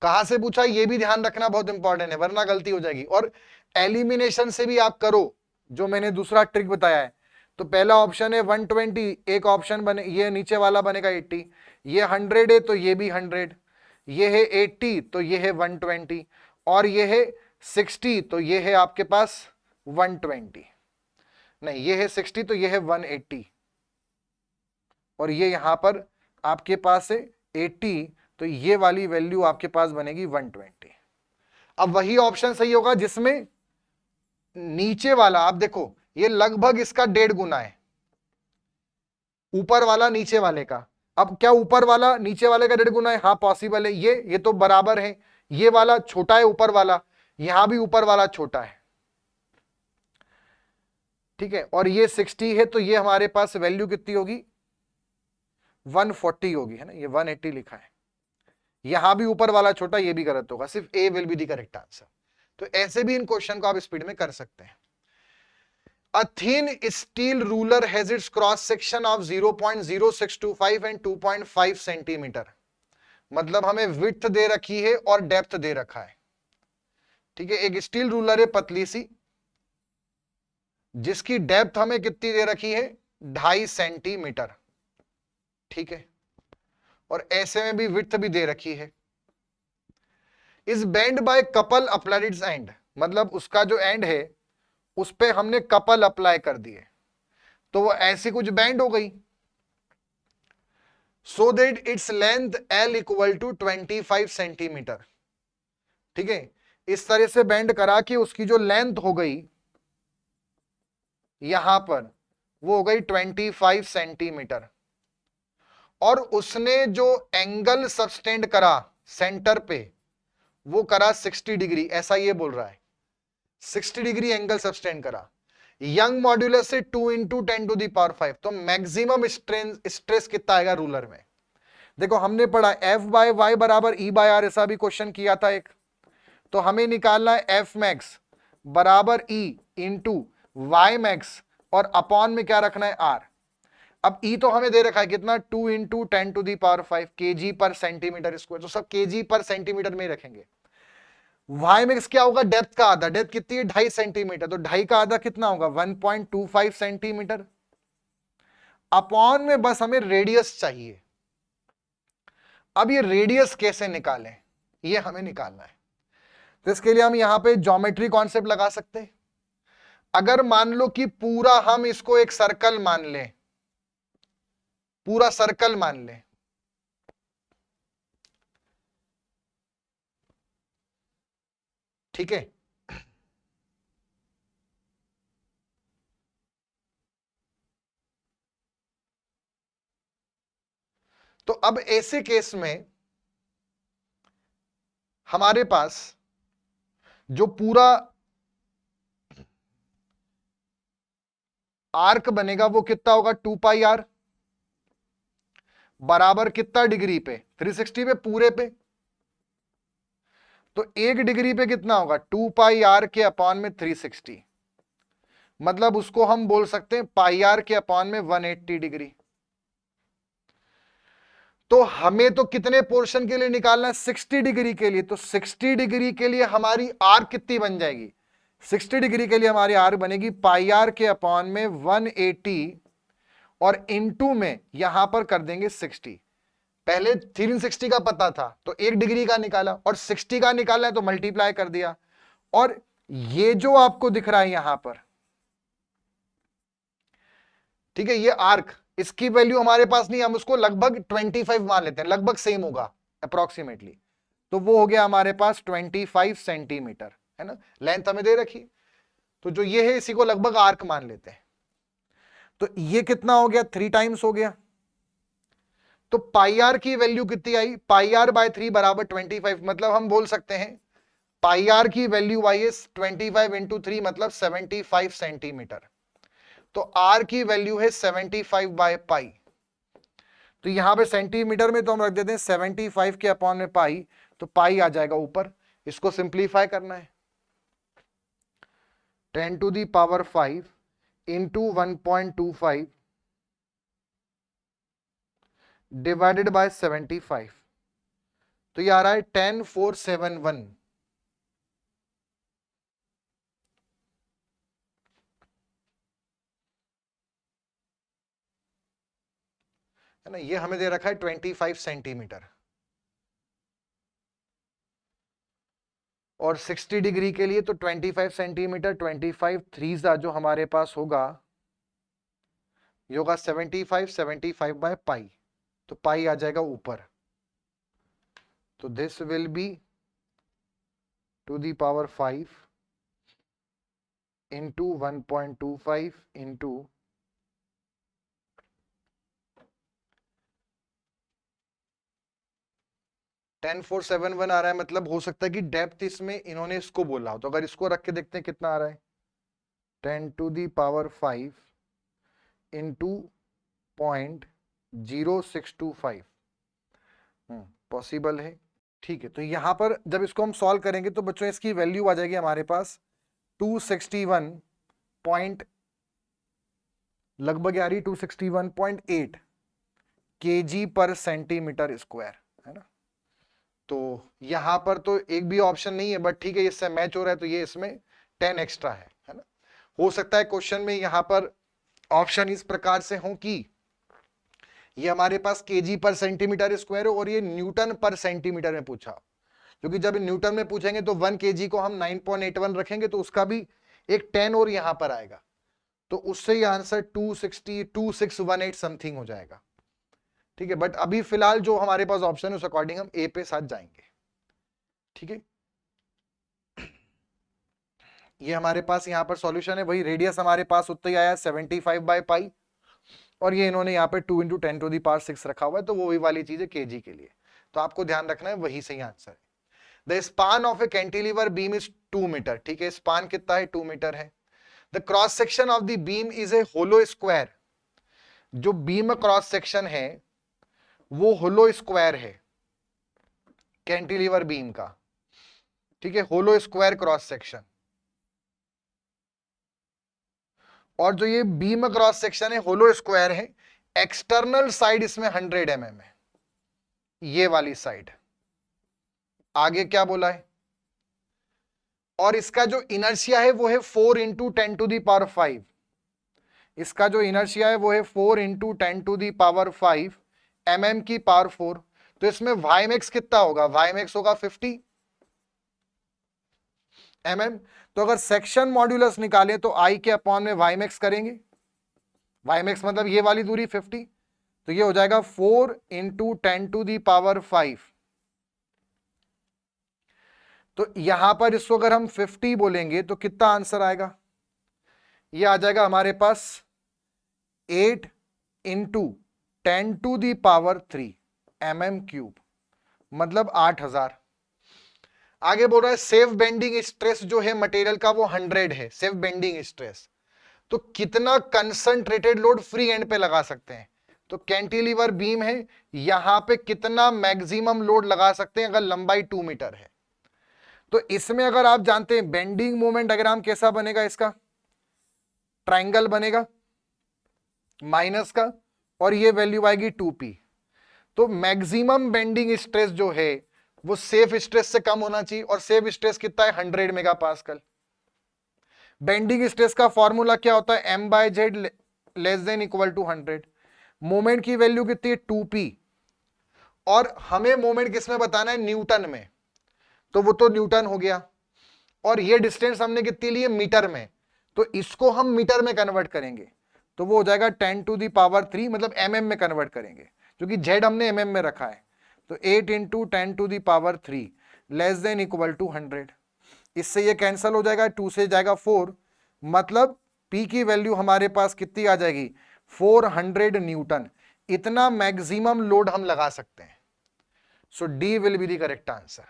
कहां से पूछा ये भी ध्यान रखना बहुत इंपॉर्टेंट है, वरना गलती हो जाएगी। और एलिमिनेशन से भी आप करो, जो मैंने दूसरा ट्रिक बताया है। तो पहला ऑप्शन है 120, एक ऑप्शन बने, ये नीचे वाला बनेगा 80, ये 100 है तो ये भी 100, ये है 80 तो ये है 120, और ये है 60 तो ये है आपके पास 120, नहीं ये है 60 तो ये है 180, और ये यहां पर आपके पास है 80, तो ये वाली वैल्यू आपके पास बनेगी 120। अब वही ऑप्शन सही होगा जिसमें नीचे वाला, आप देखो ये लगभग इसका 1.5 गुना है, ऊपर वाला नीचे वाले का। अब क्या ऊपर वाला नीचे वाले का 1.5 गुना है? हाँ पॉसिबल है, ये तो बराबर है, ये वाला छोटा है ऊपर वाला, यहां भी ऊपर वाला छोटा है, ठीक है, और ये 60 है, तो ये हमारे पास वैल्यू कितनी होगी 140 होगी, है ना, ये 180 लिखा है, यहां भी ऊपर वाला छोटा, ये भी गलत होगा, सिर्फ A will be the correct answer. तो ऐसे भी इन क्वेश्चन को आप स्पीड में कर सकते हैं। A thin steel ruler has its cross section of 0.0625 and 2.5 centimetre. मतलब हमें विड्थ दे रखी है और डेप्थ दे रखा है, ठीक है, एक स्टील रूलर है पतली सी, जिसकी डेप्थ हमें कितनी दे रखी है 2.5 सेंटीमीटर, ठीक है, और ऐसे में भी विड्थ भी दे रखी है। इस bend by couple applied its end, मतलब उसका जो एंड है उस पे हमने कपल अप्लाई कर दिए, तो वो ऐसी कुछ बैंड हो गई, so that its length L equal to 25 centimeter, ठीक है, इस तरह से बैंड करा कि उसकी जो लेंथ हो गई यहां पर वो हो गई 25 सेंटीमीटर, और उसने जो एंगल सबटेंड करा सेंटर पे वो करा 60 डिग्री, ऐसा ये बोल रहा है, 60 डिग्री एंगल सबटेंड करा। यंग मॉड्यूलस से 2 इंटू 10⁵, तो मैक्सिमम स्ट्रेस कितना आएगा रूलर में। देखो हमने पढ़ा F/Y बराबर E/R, ऐसा भी क्वेश्चन किया था एक, तो हमें निकालना है F मैक्स बराबर E इंटू वाई मैक्स, और अपॉन में क्या रखना है R। अब E तो हमें दे रखा है कितना 2 इंटू 10⁵ kg पर सेंटीमीटर स्क्वायर, तो सब kg पर सेंटीमीटर में ही रखेंगे। वाई मैक्स क्या होगा, डेप्थ का आधा, डेप्थ कितनी है 2.5 सेंटीमीटर, तो 2.5 का आधा कितना होगा 1.25 सेंटीमीटर। अपॉन में बस हमें रेडियस चाहिए। अब ये रेडियस कैसे निकालें, ये हमें निकालना है। तो इसके लिए हम यहां पे ज्योमेट्री कॉन्सेप्ट लगा सकते हैं। अगर मान लो कि पूरा हम इसको एक सर्कल मान लें, पूरा सर्कल मान लें, ठीक है, तो अब ऐसे केस में हमारे पास जो पूरा आर्क बनेगा वो कितना होगा 2πr, बराबर कितना डिग्री पे 360 पे पूरे पे, तो 1 डिग्री पे कितना होगा 2πr के अपॉन में 360, मतलब उसको हम बोल सकते हैं πr के अपॉन में 180 डिग्री। तो हमें तो कितने पोर्शन के लिए निकालना है 60 डिग्री के लिए, तो 60 डिग्री के लिए हमारी आर कितनी बन जाएगी, 60 डिग्री के लिए हमारी आर बनेगी πr के अपॉन में 180 और इनटू में यहां पर कर देंगे 60। पहले 360 का पता था तो 1 डिग्री का निकाला, और 60 का निकालना है तो मल्टीप्लाई कर दिया। और ये जो आपको दिख रहा है यहां पर, ठीक है, ये आर्क, इसकी वैल्यू हमारे पास नहीं, हम उसको लगभग 25 मान लेते हैं, लगभग सेम होगा अप्रोक्सीमेटली। तो वो हो गया हमारे पास 25 सेंटीमीटर, है ना, लेंथ हमें दे रखी। तो जो ये है इसी को लगभग आर्क मान लेते हैं। तो ये कितना हो गया 3 टाइम्स हो गया। तो πr की वैल्यू कितनी आई, πr/3 बराबर 25, मतलब हम बोल सकते हैं πr की वैल्यू आई है 25 इंटू 3 मतलब 75 सेंटीमीटर। तो r की वैल्यू है 75/π। तो यहां पे सेंटीमीटर में तो हम रख देते हैं 75 के अपॉन में पाई, तो पाई आ जाएगा ऊपर। इसको सिंप्लीफाई करना है, 10⁵ इंटू 1.25 डिवाइडेड बाय 75, तो ये आ रहा है 10471, है ना, ये हमें दे रखा है 25 सेंटीमीटर। और 60 डिग्री के लिए तो 25 सेंटीमीटर, 25 3 जो हमारे पास होगा ये होगा 75/π, तो पाई आ जाएगा ऊपर। तो this will be to the power 5 into 1.25 into 10471 आ रहा है। मतलब हो सकता है कि डेप्थ इसमें इन्होंने इसको बोला हो, तो अगर इसको रख के देखते हैं कितना आ रहा है 10⁵ इंटू 0.0625, पॉसिबल है। ठीक है, तो यहां पर जब इसको हम सॉल्व करेंगे तो बच्चों इसकी वैल्यू आ जाएगी हमारे पास 261 पॉइंट, लगभग आ रही 261.8 kg पर सेंटीमीटर स्क्वायर, है ना। तो यहां पर तो एक भी ऑप्शन नहीं है, बट ठीक है इससे मैच हो रहा है तो ये इसमें 10 एक्स्ट्रा है ना। हो सकता है क्वेश्चन में यहां पर ऑप्शन इस प्रकार से हो कि ये हमारे पास केजी पर सेंटीमीटर स्क्वायर है और ये न्यूटन पर सेंटीमीटर में पूछा, क्योंकि जब न्यूटन में पूछेंगे तो 1 केजी को हम 9.81 रखेंगे तो उसका भी एक 10 और यहां पर आएगा, तो उससे ये आंसर 2618 समथिंग हो जाएगा। ठीक है, बट अभी फिलहाल जो हमारे पास ऑप्शन है उस अकॉर्डिंग हम ए पे साथ जाएंगे। ठीक है, ये हमारे पास यहाँ पर सॉल्यूशन है। वही रेडियस हमारे पास उतना ही आया 75/π, और ये इन्होंने यहाँ पे 2 × 10⁶ रखा हुआ है, तो वो वही वाली चीज है केजी के लिए, तो आपको ध्यान रखना है वही सही आंसर है। The span of a cantilever beam is 2 meter. ठीक है, स्पान कितना है 2 मीटर है। The cross section of the beam is a hollow square. जो बीम क्रॉस सेक्शन है वो होलो स्क्वायर है कैंटिलीवर बीम का। ठीक है, होलो स्क्वायर क्रॉस सेक्शन, और जो ये बीम क्रॉस सेक्शन है होलो स्क्वायर है, एक्सटर्नल साइड इसमें 100 mm है, ये वाली साइड। आगे क्या बोला है और इसका जो इनर्शिया है वो है 4 इंटू 10 टू दी पावर 5। इसका जो इनर्शिया है वो है 4 into 10 to the power 5 mm की पावर 4। तो इसमें वाईमेक्स कितना होगा, वाईमेक्स होगा 50 mm। तो अगर सेक्शन मॉड्यूलस निकालें तो आई के अपॉन में वाईमेक्स करेंगे, वाईमेक्स मतलब ये वाली दूरी 50, तो ये हो जाएगा 4 इंटू 10 टू दी पावर 5। तो यहां पर इसको अगर हम 50 बोलेंगे तो कितना आंसर आएगा, ये आ जाएगा हमारे पास 8 into 10 to the power 3 mm³, मतलब 8000। आगे बोल रहा है सेफ बेंडिंग स्ट्रेस जो है मटेरियल का वो 100 है, सेफ बेंडिंग स्ट्रेस। तो कितना कंसंट्रेटेड लोड फ्री एंड पे लगा सकते हैं, तो कैंटिलीवर बीम है, यहां पे कितना मैक्सिमम लोड लगा सकते हैं अगर लंबाई 2 मीटर है। तो इसमें अगर आप जानते हैं बेंडिंग मोमेंट डायग्राम कैसा बनेगा, इसका ट्रायंगल बनेगा माइनस का, और ये वैल्यू आएगी 2p। तो मैक्सिमम बेंडिंग स्ट्रेस जो है वो सेफ स्ट्रेस से कम होना चाहिए, और सेफ स्ट्रेस कितना है 100 मेगापास्कल। बेंडिंग स्ट्रेस का फॉर्मूला क्या होता है, m/z less than equal to 100। Moment की वैल्यू कितनी है 2p, और हमें मोमेंट किसमें बताना है, न्यूटन में, तो वो तो न्यूटन हो गया। और ये डिस्टेंस हमने कितनी ली है, मीटर में, तो इसको हम मीटर में कन्वर्ट करेंगे तो वो हो जाएगा 10 टू दी पावर 3, मतलब mm में कन्वर्ट करेंगे क्योंकि z हमने mm में रखा है। तो 8 into 10 to the power 3 less than equal to 100। इससे ये कैंसिल हो जाएगा, 2 से जाएगा 4, मतलब p की वैल्यू हमारे पास कितनी आ जाएगी, 400 न्यूटन। इतना मैक्सिमम लोड हम लगा सकते हैं। So D will be the correct answer.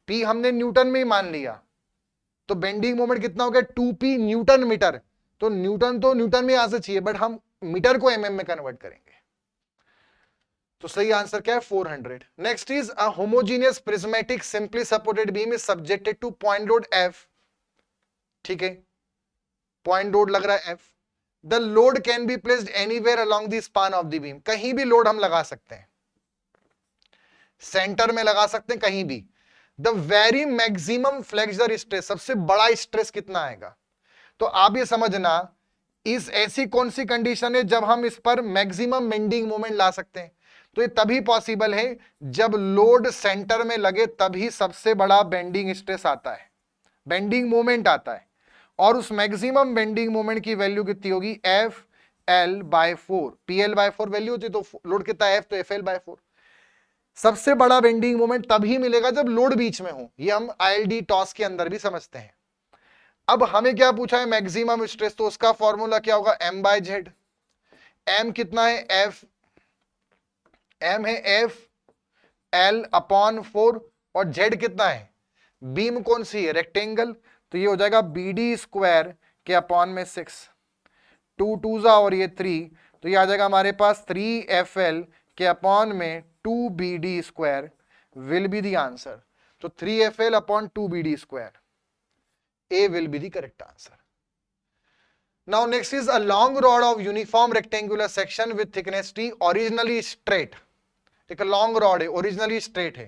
p हमने न्यूटन में ही मान लिया, तो बेंडिंग मोमेंट कितना हो गया 2p न्यूटन मीटर। तो न्यूटन में आ से चाहिए, बट हम मीटर को mm में कन्वर्ट करेंगे। तो सही आंसर क्या है, 400। Next is a homogeneous prismatic simply supported beam is subjected two point load F। ठीक है, पॉइंट लोड लग रहा है F। The load can be placed anywhere along the span of the beam. कहीं भी लोड हम लगा सकते हैं, सेंटर में लगा सकते हैं, कहीं भी। The very maximum flexor stress, सबसे बड़ा स्ट्रेस कितना आएगा, तो आप ये समझना इस ऐसी कौन सी कंडीशन है जब हम इस पर मैक्सिमम बेंडिंग मोमेंट ला सकते हैं। तो ये तभी पॉसिबल है जब लोड सेंटर में लगे, तभी सबसे बड़ा बेंडिंग स्ट्रेस आता है, बेंडिंग मोमेंट आता है। और उस मैक्सिमम बेंडिंग मोमेंट की वैल्यू कितनी होगी, FL/4। PL/4 वैल्यू होती तो लोड कितना है F, तो FL/4। सबसे बड़ा बेंडिंग मोमेंट तभी मिलेगा जब लोड बीच में हो, ये हम ILD टॉस के अंदर भी समझते हैं। अब हमें क्या पूछा है, मैक्सिमम स्ट्रेस, तो उसका फॉर्मूला क्या होगा, m/z। m कितना है, m है FL/4, और z कितना है, बीम कौन सी है, रेक्टेंगल, तो ये हो जाएगा BD² के अपॉन में 6, 2 2 और ये 3, तो ये आ जाएगा हमारे पास 3FL के अपॉन में 2BD² will be the answer. तो 3FL upon 2BD², A will be the correct answer. Now next is a long rod of uniform rectangular section with thickness T, originally straight. एक long rod है, originally straight है,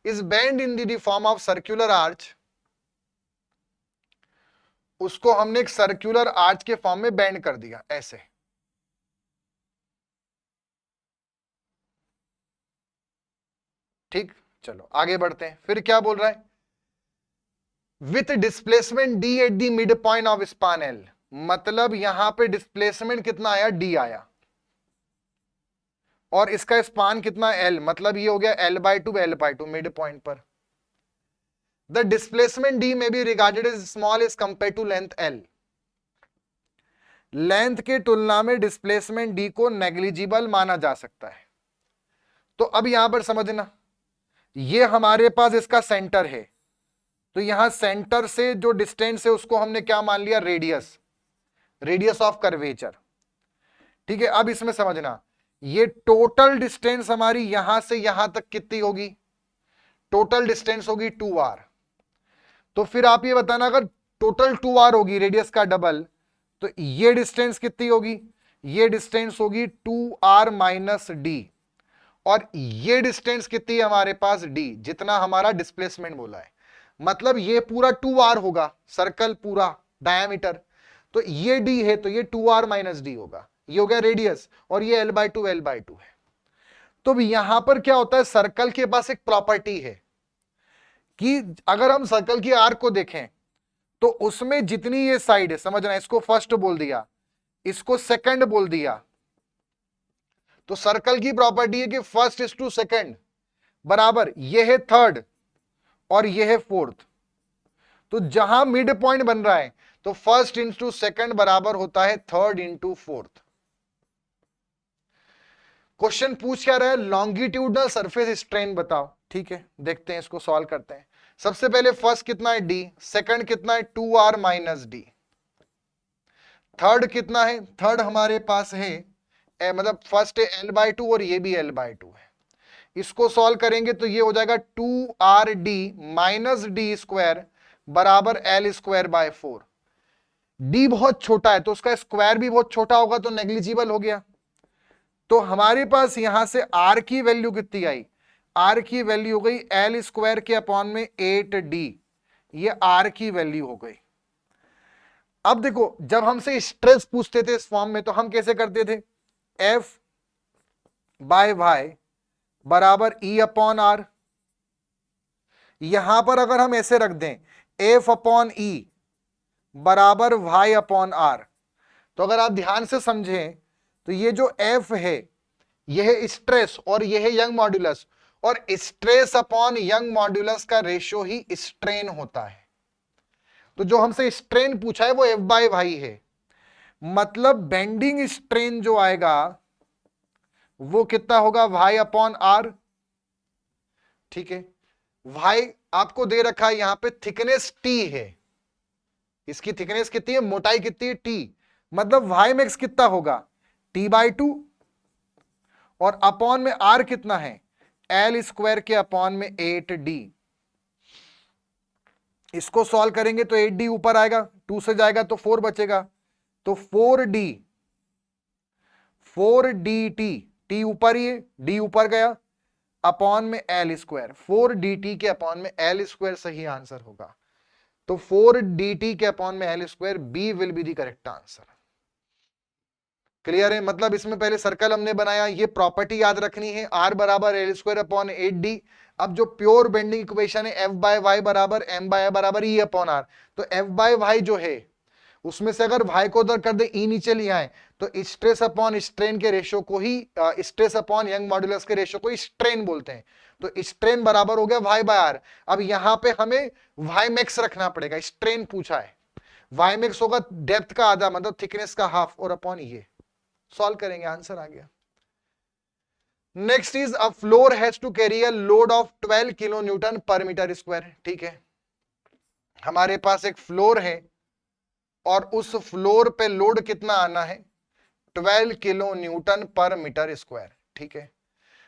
is bent in the form of circular arch. उसको हमने एक circular arch के form में bend कर दिया ऐसे। ठीक, चलो आगे बढ़ते हैं। फिर क्या बोल रहा है, with displacement D at the mid point of span L, मतलब यहां पे डिस्प्लेसमेंट कितना आया, D आया, और इसका स्पान कितना L, मतलब ये हो गया L/2 मिड पॉइंट पर। द डिस्प्लेसमेंट D में be regarded as small as compare to length L। Length के तुलना में डिस्प्लेसमेंट D को नेग्लिजिबल माना जा सकता है। तो अब यहां पर समझना, ये हमारे पास इसका सेंटर है, तो यहां सेंटर से जो डिस्टेंस है उसको हमने क्या मान लिया, रेडियस, रेडियस ऑफ कर्वेचर। ठीक है, अब इसमें समझना, ये टोटल डिस्टेंस हमारी यहां से यहां तक कितनी होगी, टोटल डिस्टेंस होगी 2r। तो फिर आप ये बताना, अगर टोटल 2r होगी, रेडियस का डबल, तो ये डिस्टेंस कितनी होगी, ये डिस्टेंस होगी 2r - d, और ये डिस्टेंस कितनी है हमारे पास, d, जितना हमारा डिस्प्लेसमेंट बोला है। मतलब ये पूरा 2r होगा, सर्कल पूरा डायमीटर, तो ये d है तो ये 2r माइनस डी होगा, ये हो गया रेडियस, और ये l/2 l/2 है। तो यहां पर क्या होता है, सर्कल के पास एक प्रॉपर्टी है कि अगर हम सर्कल की आर्क को देखें तो उसमें जितनी ये साइड है, समझना, इसको फर्स्ट बोल दिया, इसको सेकंड बोल दिया, तो सर्कल की प्रॉपर्टी है कि फर्स्ट इज टू सेकंड बराबर ये है थर्ड और ये है फोर्थ। तो जहां मिड पॉइंट बन रहा है तो फर्स्ट इंटू सेकंड बराबर होता है थर्ड इंटू फोर्थ। क्वेश्चन पूछ क्या रहा है, लॉन्गिट्यूडनल सरफेस स्ट्रेन बताओ। ठीक है, देखते हैं, इसको सॉल्व करते हैं। सबसे पहले फर्स्ट कितना है d, सेकंड कितना है 2r माइनस डी, थर्ड कितना है, थर्ड हमारे पास है मतलब फर्स्ट है l/2 और ये भी l/2 है। इसको सॉल्व करेंगे तो ये हो जाएगा 2rd माइनस डी स्क्वायर बराबर l²/4। d बहुत छोटा है तो उसका स्क्वायर भी बहुत छोटा होगा तो नेग्लिजिबल हो गया। तो हमारे पास यहां से r की वैल्यू कितनी आई, r की वैल्यू हो गई l² के अपॉन में 8d, ये r की वैल्यू हो गई। अब देखो, जब हमसे स्ट्रेस पूछते थे इस फॉर्म में तो हम कैसे करते थे, F/y बराबर E/r। यहां पर अगर हम ऐसे रख दें F/E बराबर y/r, तो अगर आप ध्यान से समझें तो ये जो F है यह है स्ट्रेस और यह है यंग मॉड्यूलस, और स्ट्रेस अपॉन यंग मॉड्यूलस का रेशियो ही स्ट्रेन होता है। तो जो हमसे स्ट्रेन पूछा है वो F/y है, मतलब बेंडिंग स्ट्रेन जो आएगा वो कितना होगा, y/r। ठीक है, y आपको दे रखा है यहां पे, थिकनेस t है, इसकी थिकनेस कितनी है, मोटाई कितनी है t, मतलब y मैक्स कितना होगा t/2, और अपॉन में r कितना है l² के अपॉन में 8d। इसको सॉल्व करेंगे तो 8d ऊपर आएगा, 2 से जाएगा तो 4 बचेगा, तो 4dt, t ऊपर ही है, d ऊपर गया, अपॉन में l², 4dt के अपॉन में l² सही आंसर होगा। तो 4dt के अपॉन में l², B will be the correct answer. Clear है, मतलब इसमें पहले सर्कल हमने बनाया, ये प्रॉपर्टी याद रखनी है, r बराबर l² अपॉन 8d। अब जो प्योर बेंडिंग इक्वेशन है F/y बराबर m/y बराबर E/r, तो F/y जो है उसमें से अगर y को उधर कर दे, e नीचे ले आए, तो स्ट्रेस अपॉन स्ट्रेन के रेशियो को ही स्ट्रेस अपॉन यंग मॉड्यूलस के रेशियो को ही स्ट्रेन बोलते हैं। तो स्ट्रेन बराबर हो गया y/r। अब यहां पे हमें y मैक्स रखना पड़ेगा, स्ट्रेन पूछा है, y मैक्स होगा डेप्थ का आधा, मतलब थिकनेस का हाफ, और अपॉन ये सॉल्व करेंगे, आंसर आ गया। Next is a floor has to carry a load of 12 kilo newton per meter square. ठीक है, हमारे पास एक फ्लोर है और उस फ्लोर पे लोड कितना आना है, 12 kilo newton per meter square. ठीक है,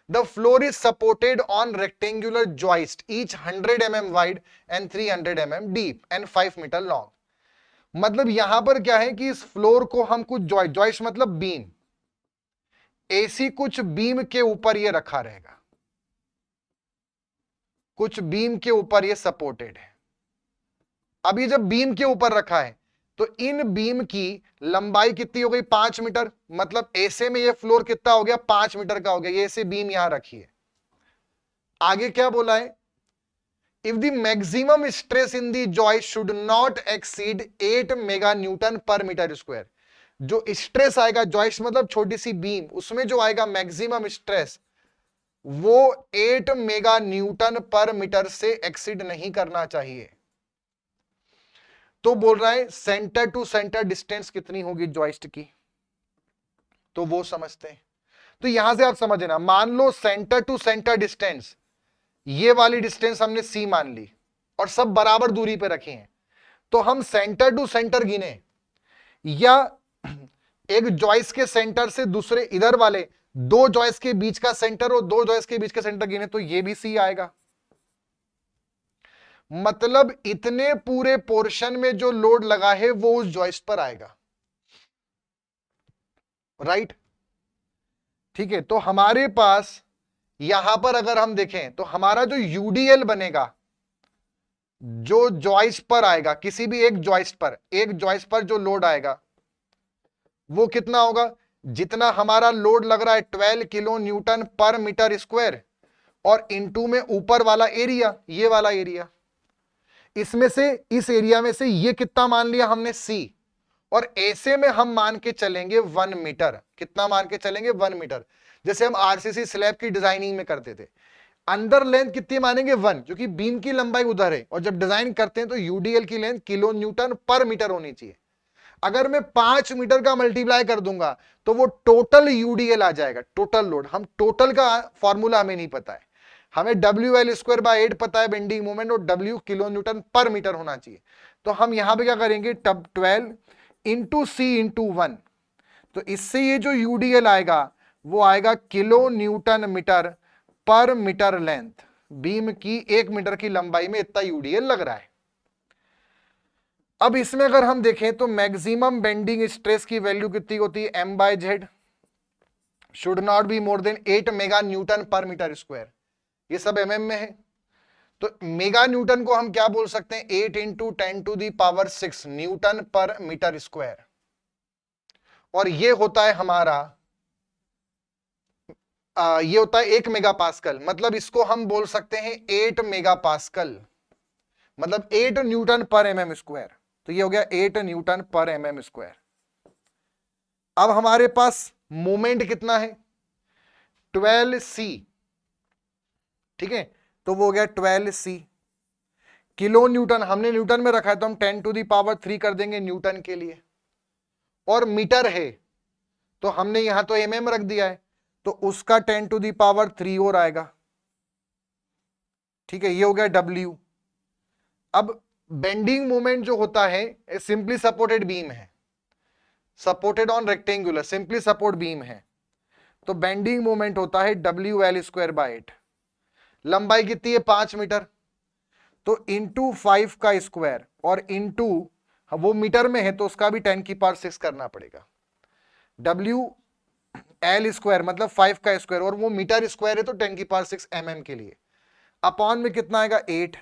the floor is supported on rectangular joist each 100 mm wide and 300 mm deep and 5 meter long. मतलब यहां पर क्या है कि इस फ्लोर को हम कुछ जॉइस्ट मतलब बीम, एसी कुछ बीम के ऊपर ये रखा रहेगा, कुछ बीम के ऊपर ये सपोर्टेड है। अब ये जब बीम के ऊपर रखा है तो इन बीम की लंबाई कितनी हो गई, 5 मीटर, मतलब ऐसे में ये फ्लोर कितना हो गया, 5 मीटर का हो गया। ये ऐसे बीम यहां रखी है। आगे क्या बोला है, if the maximum stress in the joist should not exceed 8 mega newton per meter square. जो स्ट्रेस आएगा जॉइस्ट मतलब छोटी सी बीम, उसमें जो आएगा मैक्सिमम स्ट्रेस वो 8 मेगा न्यूटन पर मीटर से एक्सीड नहीं करना चाहिए। तो बोल रहा है सेंटर टू सेंटर डिस्टेंस कितनी होगी जॉइस्ट की, तो वो समझते हैं। तो यहां से आप समझना, मान लो सेंटर टू सेंटर डिस्टेंस, ये वाली डिस्टेंस हमने c मान ली और सब बराबर दूरी पे रखे हैं, तो हम सेंटर टू सेंटर गिने या एक जॉइस के सेंटर से दूसरे इधर वाले दो जॉइस के बीच का सेंटर और दो जॉइस के बीच का सेंटर गिने तो ये भी c आएगा। मतलब इतने पूरे पोर्शन में जो लोड लगा है वो उस जॉइस्ट पर आएगा, राइट। ठीक है, तो हमारे पास यहां पर अगर हम देखें तो हमारा जो यूडीएल बनेगा जो जॉइस्ट पर आएगा, किसी भी एक जॉइस्ट पर जो लोड आएगा वो कितना होगा, जितना हमारा लोड लग रहा है 12 kilo newton per meter square, और इनटू में ऊपर वाला एरिया, ये वाला एरिया, इसमें से, इस एरिया में से ये कितना मान लिया हमने सी, और ऐसे में हम मान के चलेंगे 1 मीटर। कितना मान के चलेंगे, 1 मीटर। जैसे हम आरसीसी स्लैब की डिजाइनिंग में करते थे, अंदर लेंथ कितनी मानेंगे 1, क्योंकि बीम की लंबाई उधर है, और जब डिजाइन करते हैं तो यूडीएल की length kilo newton per metre होनी चाहिए। अगर मैं 5 मीटर का मल्टीप्लाई कर दूंगा तो वो टोटल यूडीएल आ जाएगा, टोटल लोड। हम टोटल का फॉर्मूला हमें नहीं पता है, हमें डब्ल्यू एल स्क्वायर बाय 8 पता है बेंडिंग मोमेंट, और W kilo newton per metre होना चाहिए। तो हम यहां पे क्या करेंगे, टब 12 इंटू सी इंटू 1, तो इससे ये जो यूडीएल आएगा वो आएगा किलो न्यूटन मीटर पर मीटर लेंथ। बीम की 1 मीटर की लंबाई में इतना यूडीएल लग रहा है। अब इसमें अगर हम देखें तो मैक्सिमम बेंडिंग स्ट्रेस की वैल्यू कितनी होती है, M by Z should not be more than 8 mega newton per meter square. ये सब एमएम में है, तो मेगा न्यूटन को हम क्या बोल सकते हैं, 8 into 10⁶ Newton per meter square, और ये होता है हमारा ये होता है 1 मेगा पास्कल। मतलब इसको हम बोल सकते हैं 8 मेगा पास्कल, मतलब 8 न्यूटन पर एमएम स्क्वायर। तो ये हो गया 8 न्यूटन पर एमएम स्क्वायर। अब हमारे पास मोमेंट कितना है, 12c, ठीक है, तो वो हो गया 12c। किलो न्यूटन हमने न्यूटन में रखा है, तो हम 10⁻³ कर देंगे न्यूटन के लिए, और मीटर है तो हमने यहां तो एमएम रख दिया है, तो उसका 10⁻³ और आएगा, ठीक है, ये हो गया डब्ल्यू। अब बेंडिंग मोमेंट जो होता है, सिंपली सपोर्टेड बीम है, supported on rectangular, simply support beam है, तो बेंडिंग मोमेंट होता है WL² / 8। लंबाई कितनी है, 5 मीटर, तो इंटू 5 का स्क्वायर, और इंटू, वो मीटर में है तो उसका भी 10⁶ करना पड़ेगा। WL² मतलब 5 का स्क्वायर, और वो मीटर स्क्वायर है तो 10⁶ mm के लिए, अपॉन में कितना आएगा 8,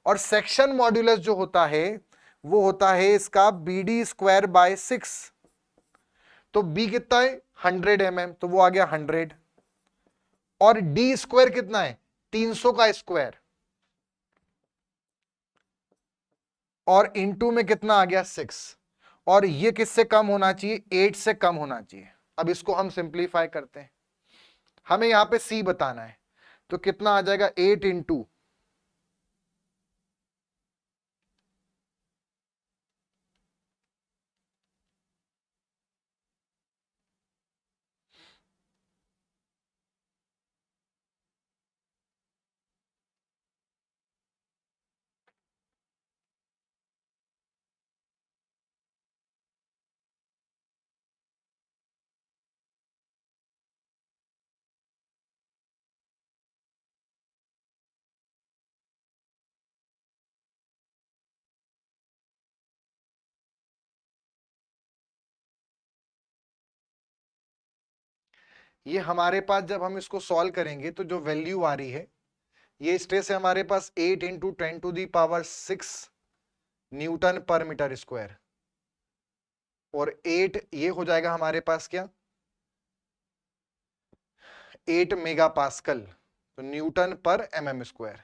और सेक्शन मॉड्यूलस जो होता है वो होता है इसका BD² / 6, तो B कितना है 100 mm, तो वो आ गया 100, और D² कितना है 300 का स्क्वायर, और इंटू में कितना आ गया 6, और ये किससे कम होना चाहिए, 8 से कम होना चाहिए। अब इसको हम सिंप्लीफाई करते हैं, हमें यहां पे C बताना है, तो कितना आ जाएगा 8 इंटू, ये हमारे पास जब हम इसको सॉल्व करेंगे तो जो वैल्यू आ रही है, ये स्ट्रेस है हमारे पास 8 into 10⁶ Newton per meter square, और 8 ये हो जाएगा हमारे पास क्या, 8 मेगा पास्कल, तो न्यूटन पर mm स्क्वायर।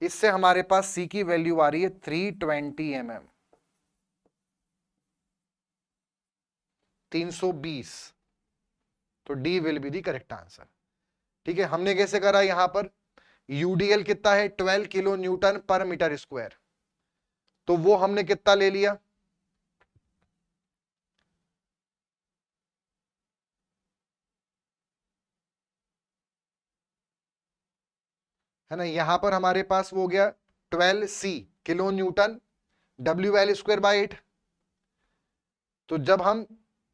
इससे हमारे पास C की वैल्यू आ रही है 320 mm, 320, तो D will be the correct answer. ठीक है, हमने कैसे करा, यहां पर यूडीएल कितना है 12 kilo newton per meter square, तो वो हमने कितना ले लिया, है ना, यहां पर हमारे पास वो हो गया 12c किलो न्यूटन WL² / 8। तो जब हम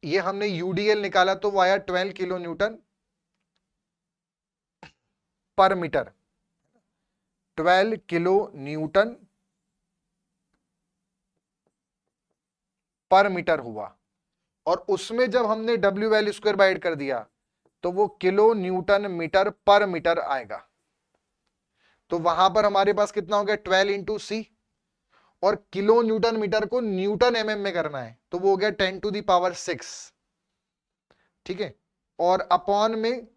ये हमने यूडीएल निकाला तो वो आया 12 kilo newton per metre, 12 kilo newton per metre हुआ, और उसमें जब हमने WL² / 8 कर दिया तो वो किलो न्यूटन मीटर पर मीटर आएगा। तो वहां पर हमारे पास कितना हो गया 12 इंटू सी, और किलो न्यूटन मीटर को न्यूटन एमएम में करना है तो वो हो गया 10⁶। ठीक है, और अपॉन में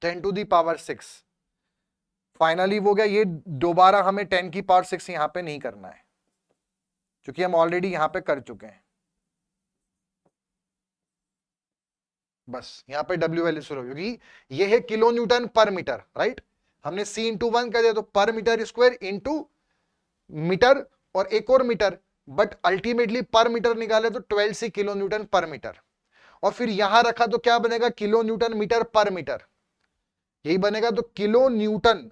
10⁶। फाइनली वो गया, ये दोबारा हमें 10⁶ यहां पे नहीं करना है क्योंकि हम ऑलरेडी यहां पे कर चुके हैं। बस यहां पे डब्ल्यू वैल्यू शुरू होगी, ये है kilo newton per metre, right. हमने सी इंटू 1 कर दिया तो पर मीटर स्क्वायर इंटू मीटर और एक और मीटर, बट अल्टीमेटली पर मीटर निकाले तो 12 सी किलो न्यूटन पर मीटर, और फिर यहां रखा तो क्या बनेगा किलो न्यूटन मीटर पर मीटर, यही बनेगा। तो किलो न्यूटन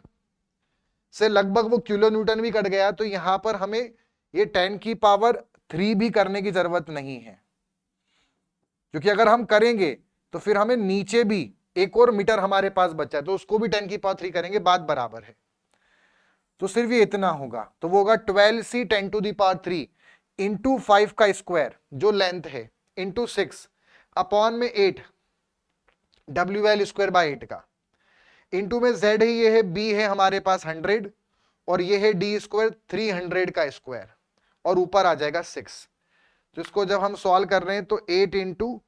से लगभग वो किलो न्यूटन भी कट गया, तो यहां पर हमें ये 10⁻³ भी करने की जरूरत नहीं है, क्योंकि अगर हम करेंगे तो फिर हमें नीचे भी एक और मीटर हमारे पास बचा है तो उसको भी 10⁻³ करेंगे, बात बराबर है। तो सिर्फ ये इतना होगा, तो वो होगा 12 सी 10⁻³ इंटू 5 का स्क्वायर जो लेंथ है इंटू 6 अपॉन में 8 WL स्क्वायर बाय 8 का, इंटू में Z है, ये है B है हमारे पास 100, और ये है D स्क्वायर 300 का स्क्वायर, और ऊपर आ जाएगा 6। तो इसको जब हम सॉल्व कर रहे हैं तो 8 इंटू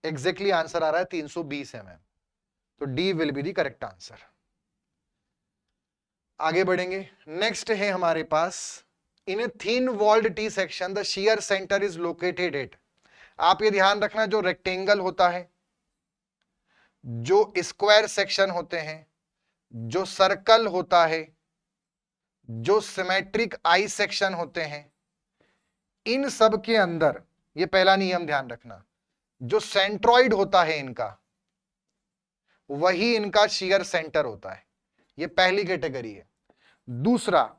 एग्जैक्टली आंसर आ रहा है 320 mm। तो D will be the correct answer. आगे बढ़ेंगे, नेक्स्ट है हमारे पास in a thin walled T section the shear centre is located at. आप ये ध्यान रखना, जो रेक्टेंगल होता है, जो स्क्वायर सेक्शन होते हैं, जो सर्कल होता है, जो सिमेट्रिक आई सेक्शन होते हैं, इन सब के अंदर ये पहला नियम ध्यान रखना, जो सेंट्रॉइड होता है इनका वही इनका शियर सेंटर होता है, ये पहली कैटेगरी है। दूसरा,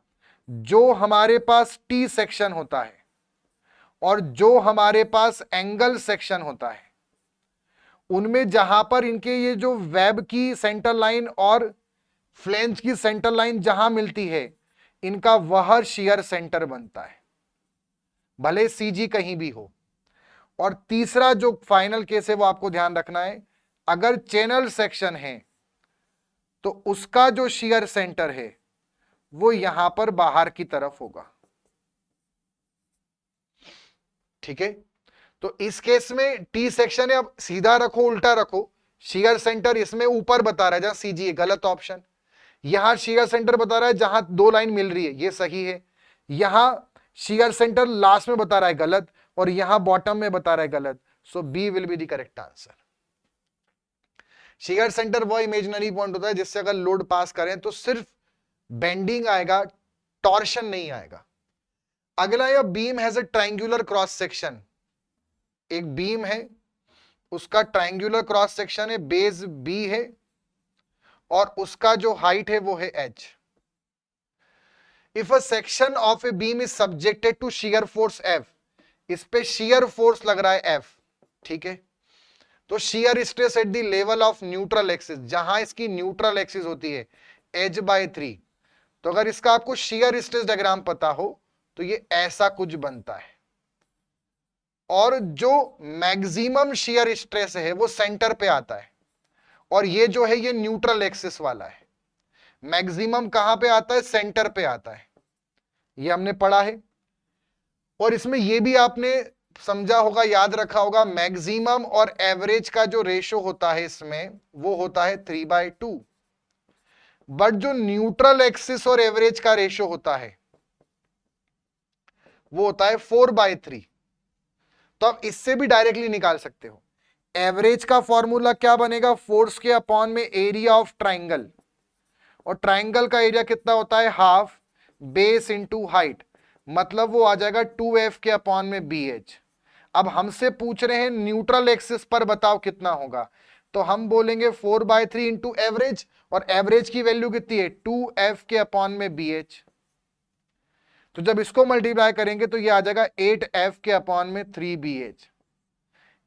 जो हमारे पास टी सेक्शन होता है और जो हमारे पास एंगल सेक्शन होता है, उनमें जहां पर इनके ये जो वेब की सेंटर लाइन और फ्लेंज की सेंटर लाइन जहां मिलती है, इनका वह शियर सेंटर बनता है, भले सीजी कहीं भी हो। और तीसरा जो फाइनल केस है वो आपको ध्यान रखना है, अगर चैनल सेक्शन है तो उसका जो शियर सेंटर है वो यहां पर बाहर की तरफ होगा। ठीक है, तो इस केस में टी सेक्शन है, अब सीधा रखो उल्टा रखो, शियर सेंटर इसमें ऊपर बता रहा है जहां सीजी है, गलत ऑप्शन। यहां शियर सेंटर बता रहा है जहां दो लाइन मिल रही है, ये सही है। यहां शियर सेंटर लास्ट में बता रहा है, गलत, और यहां बॉटम में बता रहा है, गलत। So B will be the correct answer. Shear centre वो इमेजिनरी पॉइंट होता है जिससे अगर लोड पास करें तो सिर्फ बेंडिंग आएगा, टॉर्शन नहीं आएगा। अगला, यह beam has a triangular cross section. एक बीम है, उसका ट्रायंगुलर क्रॉस सेक्शन है, बेस बी है और उसका जो हाइट है वो है h। If a section of a beam is subjected to shear force F, इस पे शियर फोर्स लग रहा है F, ठीक है। तो shear stress at the level of neutral axis, जहां इसकी न्यूट्रल एक्सिस होती है h/3। तो अगर इसका आपको शियर स्ट्रेस डायग्राम पता हो तो ये ऐसा कुछ बनता है, और जो मैक्सिमम शियर स्ट्रेस है वो सेंटर पे आता है, और ये जो है ये न्यूट्रल एक्सिस वाला है। मैक्सिमम कहां पे आता है? सेंटर पे आता है, ये हमने पढ़ा है। और इसमें ये भी आपने समझा होगा, याद रखा होगा, मैक्सिमम और एवरेज का जो रेशो होता है इसमें वो होता है 3/2, बट जो न्यूट्रल एक्सिस और एवरेज का रेशो होता है वो होता है 4/3। तो आप इससे भी डायरेक्टली निकाल सकते हो। एवरेज का फॉर्मूला क्या बनेगा? फोर्स के अपॉन में एरिया ऑफ ट्राइंगल, और ट्राइंगल का एरिया कितना होता है? हाफ बेस इंटू हाइट, मतलब वो आ जाएगा 2f के अपॉन में bh। अब हमसे पूछ रहे हैं न्यूट्रल एक्सिस पर बताओ कितना होगा, तो हम बोलेंगे 4/3 इंटू एवरेज, और एवरेज की वैल्यू कितनी है? 2f के अपॉन में bh। तो जब इसको मल्टीप्लाई करेंगे तो ये आ जाएगा 8f के अपॉन में 3bh।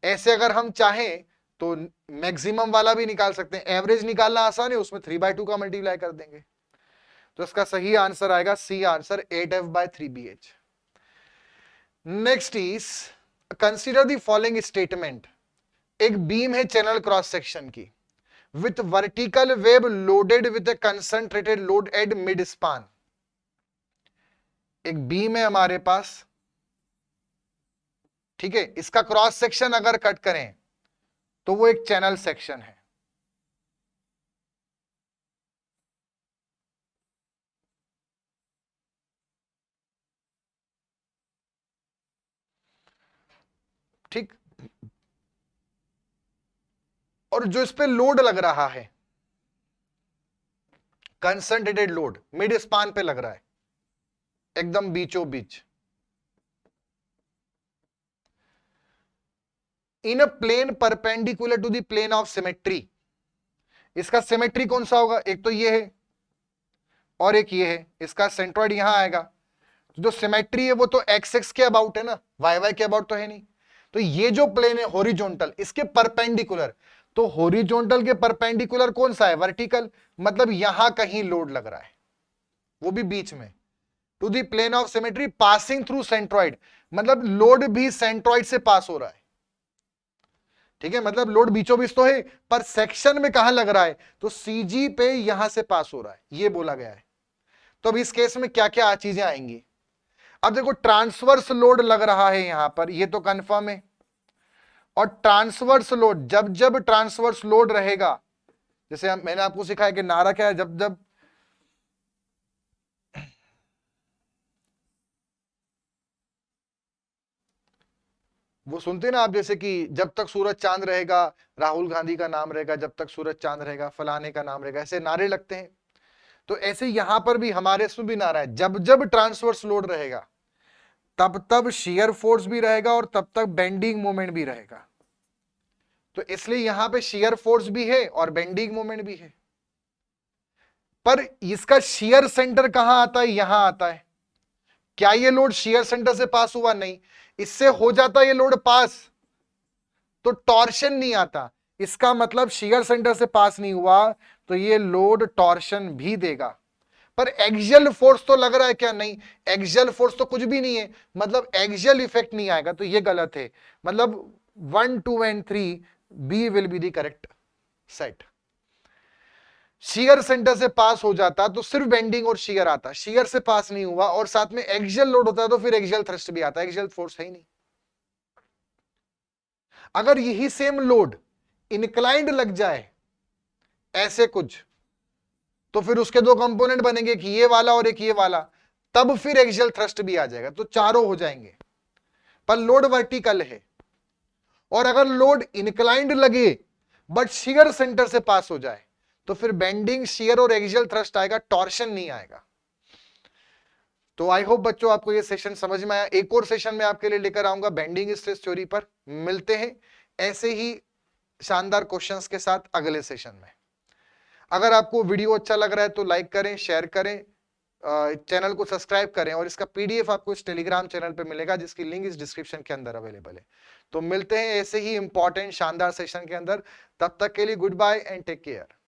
ऐसे अगर हम चाहें तो मैक्सिमम वाला भी निकाल सकते हैं, एवरेज निकालना आसान है, उसमें 3/2 का मल्टीप्लाई कर देंगे। तो इसका सही आंसर आएगा C answer 8F/3BH। Next is consider the following statement. एक बीम है चैनल क्रॉस सेक्शन की with vertical web loaded with a concentrated load at mid span. एक बीम है हमारे पास, ठीक है, इसका क्रॉस सेक्शन अगर कट करें तो वो एक चैनल सेक्शन है। ठीक, और जो इस पे लोड लग रहा है कंसंट्रेटेड लोड मिड स्पान पे लग रहा है, एकदम बीचों बीच, in a plane perpendicular to the plane of symmetry. इसका सिमेट्री कौन सा होगा? एक तो ये है और एक ये है। इसका सेंट्रॉइड यहां आएगा। जो सिमेट्री है वो तो एक्स एक्स के अबाउट है ना, वाई वाई के अबाउट तो है नहीं। तो ये जो प्लेन है हॉरिजॉन्टल, इसके परपेंडिकुलर, तो हॉरिजॉन्टल के परपेंडिकुलर कौन सा है? वर्टिकल। मतलब यहां कहीं लोड लग रहा है, वो भी बीच में। To the plane of symmetry passing through centroid, मतलब लोड भी सेंट्रॉइड से पास हो रहा है। ठीक है, मतलब लोड बीचों बीच तो है, पर सेक्शन में कहां लग रहा है? तो सीजी पे यहां से पास हो रहा है, ये बोला गया है। तो अब इस केस में क्या क्या चीजें आएंगी? अब देखो ट्रांसवर्स लोड लग रहा है यहां पर, ये तो कंफर्म है। और ट्रांसवर्स लोड, जब जब ट्रांसवर्स लोड रहेगा, जैसे मैंने आपको सिखाया कि नारा क्या है, जब जब वो सुनते ना आप, जैसे कि जब तक सूरज चांद रहेगा राहुल गांधी का नाम रहेगा, जब तक सूरज चांद रहेगा फलाने का नाम रहेगा, ऐसे नारे लगते हैं। तो ऐसे यहां पर भी हमारे इसमें भी नारा है, जब जब ट्रांसवर्स लोड रहेगा तब तब शियर फोर्स भी रहेगा और तब तक बेंडिंग मोमेंट भी रहेगा। तो इसलिए यहां पे शियर फोर्स भी है और बेंडिंग मोमेंट भी है। पर इसका शियर सेंटर कहां आता है? यहां आता है। क्या ये लोड शियर सेंटर से पास हुआ? नहीं। इससे हो जाता ये लोड पास तो टॉर्शन नहीं आता, इसका मतलब शियर सेंटर से पास नहीं हुआ, तो ये लोड टॉर्शन भी देगा। पर एक्सियल फोर्स तो लग रहा है क्या? नहीं, एक्सियल फोर्स तो कुछ भी नहीं है, मतलब एक्सियल इफेक्ट नहीं आएगा, तो ये गलत है। मतलब 1, 2 and 3 B will be the correct set. Shear center से पास हो जाता तो सिर्फ बेंडिंग और शियर आता, शियर से पास नहीं हुआ और साथ में एक्सियल लोड होता तो फिर एक्सियल थ्रस्ट भी आता, एक्सियल फोर्स है ही नहीं। अगर यही सेम लोड इंक्लाइंड लग जाए ऐसे कुछ, तो फिर उसके दो कंपोनेंट बनेंगे, कि ये वाला और एक ये वाला, तब फिर एक्सियल थ्रस्ट भी आ जाएगा, तो चारों हो जाएंगे। पर लोड वर्टिकल है, और अगर लोड इंक्लाइंड लगे बट शियर सेंटर से पास हो जाए, तो फिर बेंडिंग, शियर और एक्सियल थ्रस्ट आएगा, टॉर्शन नहीं आएगा। तो आई होप बच्चों आपको ये सेशन समझ में आया। एक और सेशन में आपके लिए लेकर आऊंगा बेंडिंग स्ट्रेस थ्योरी पर। मिलते हैं ऐसे ही शानदार क्वेश्चंस के साथ अगले सेशन में। अगर आपको वीडियो अच्छा लग रहा है तो लाइक करें, शेयर करें, चैनल को सब्सक्राइब करें, और इसका पीडीएफ आपको इस टेलीग्राम चैनल पे मिलेगा जिसकी लिंक इस डिस्क्रिप्शन के अंदर अवेलेबल है। तो मिलते हैं ऐसे ही इंपॉर्टेंट शानदार सेशन के अंदर। तब तक के लिए good bye and take care.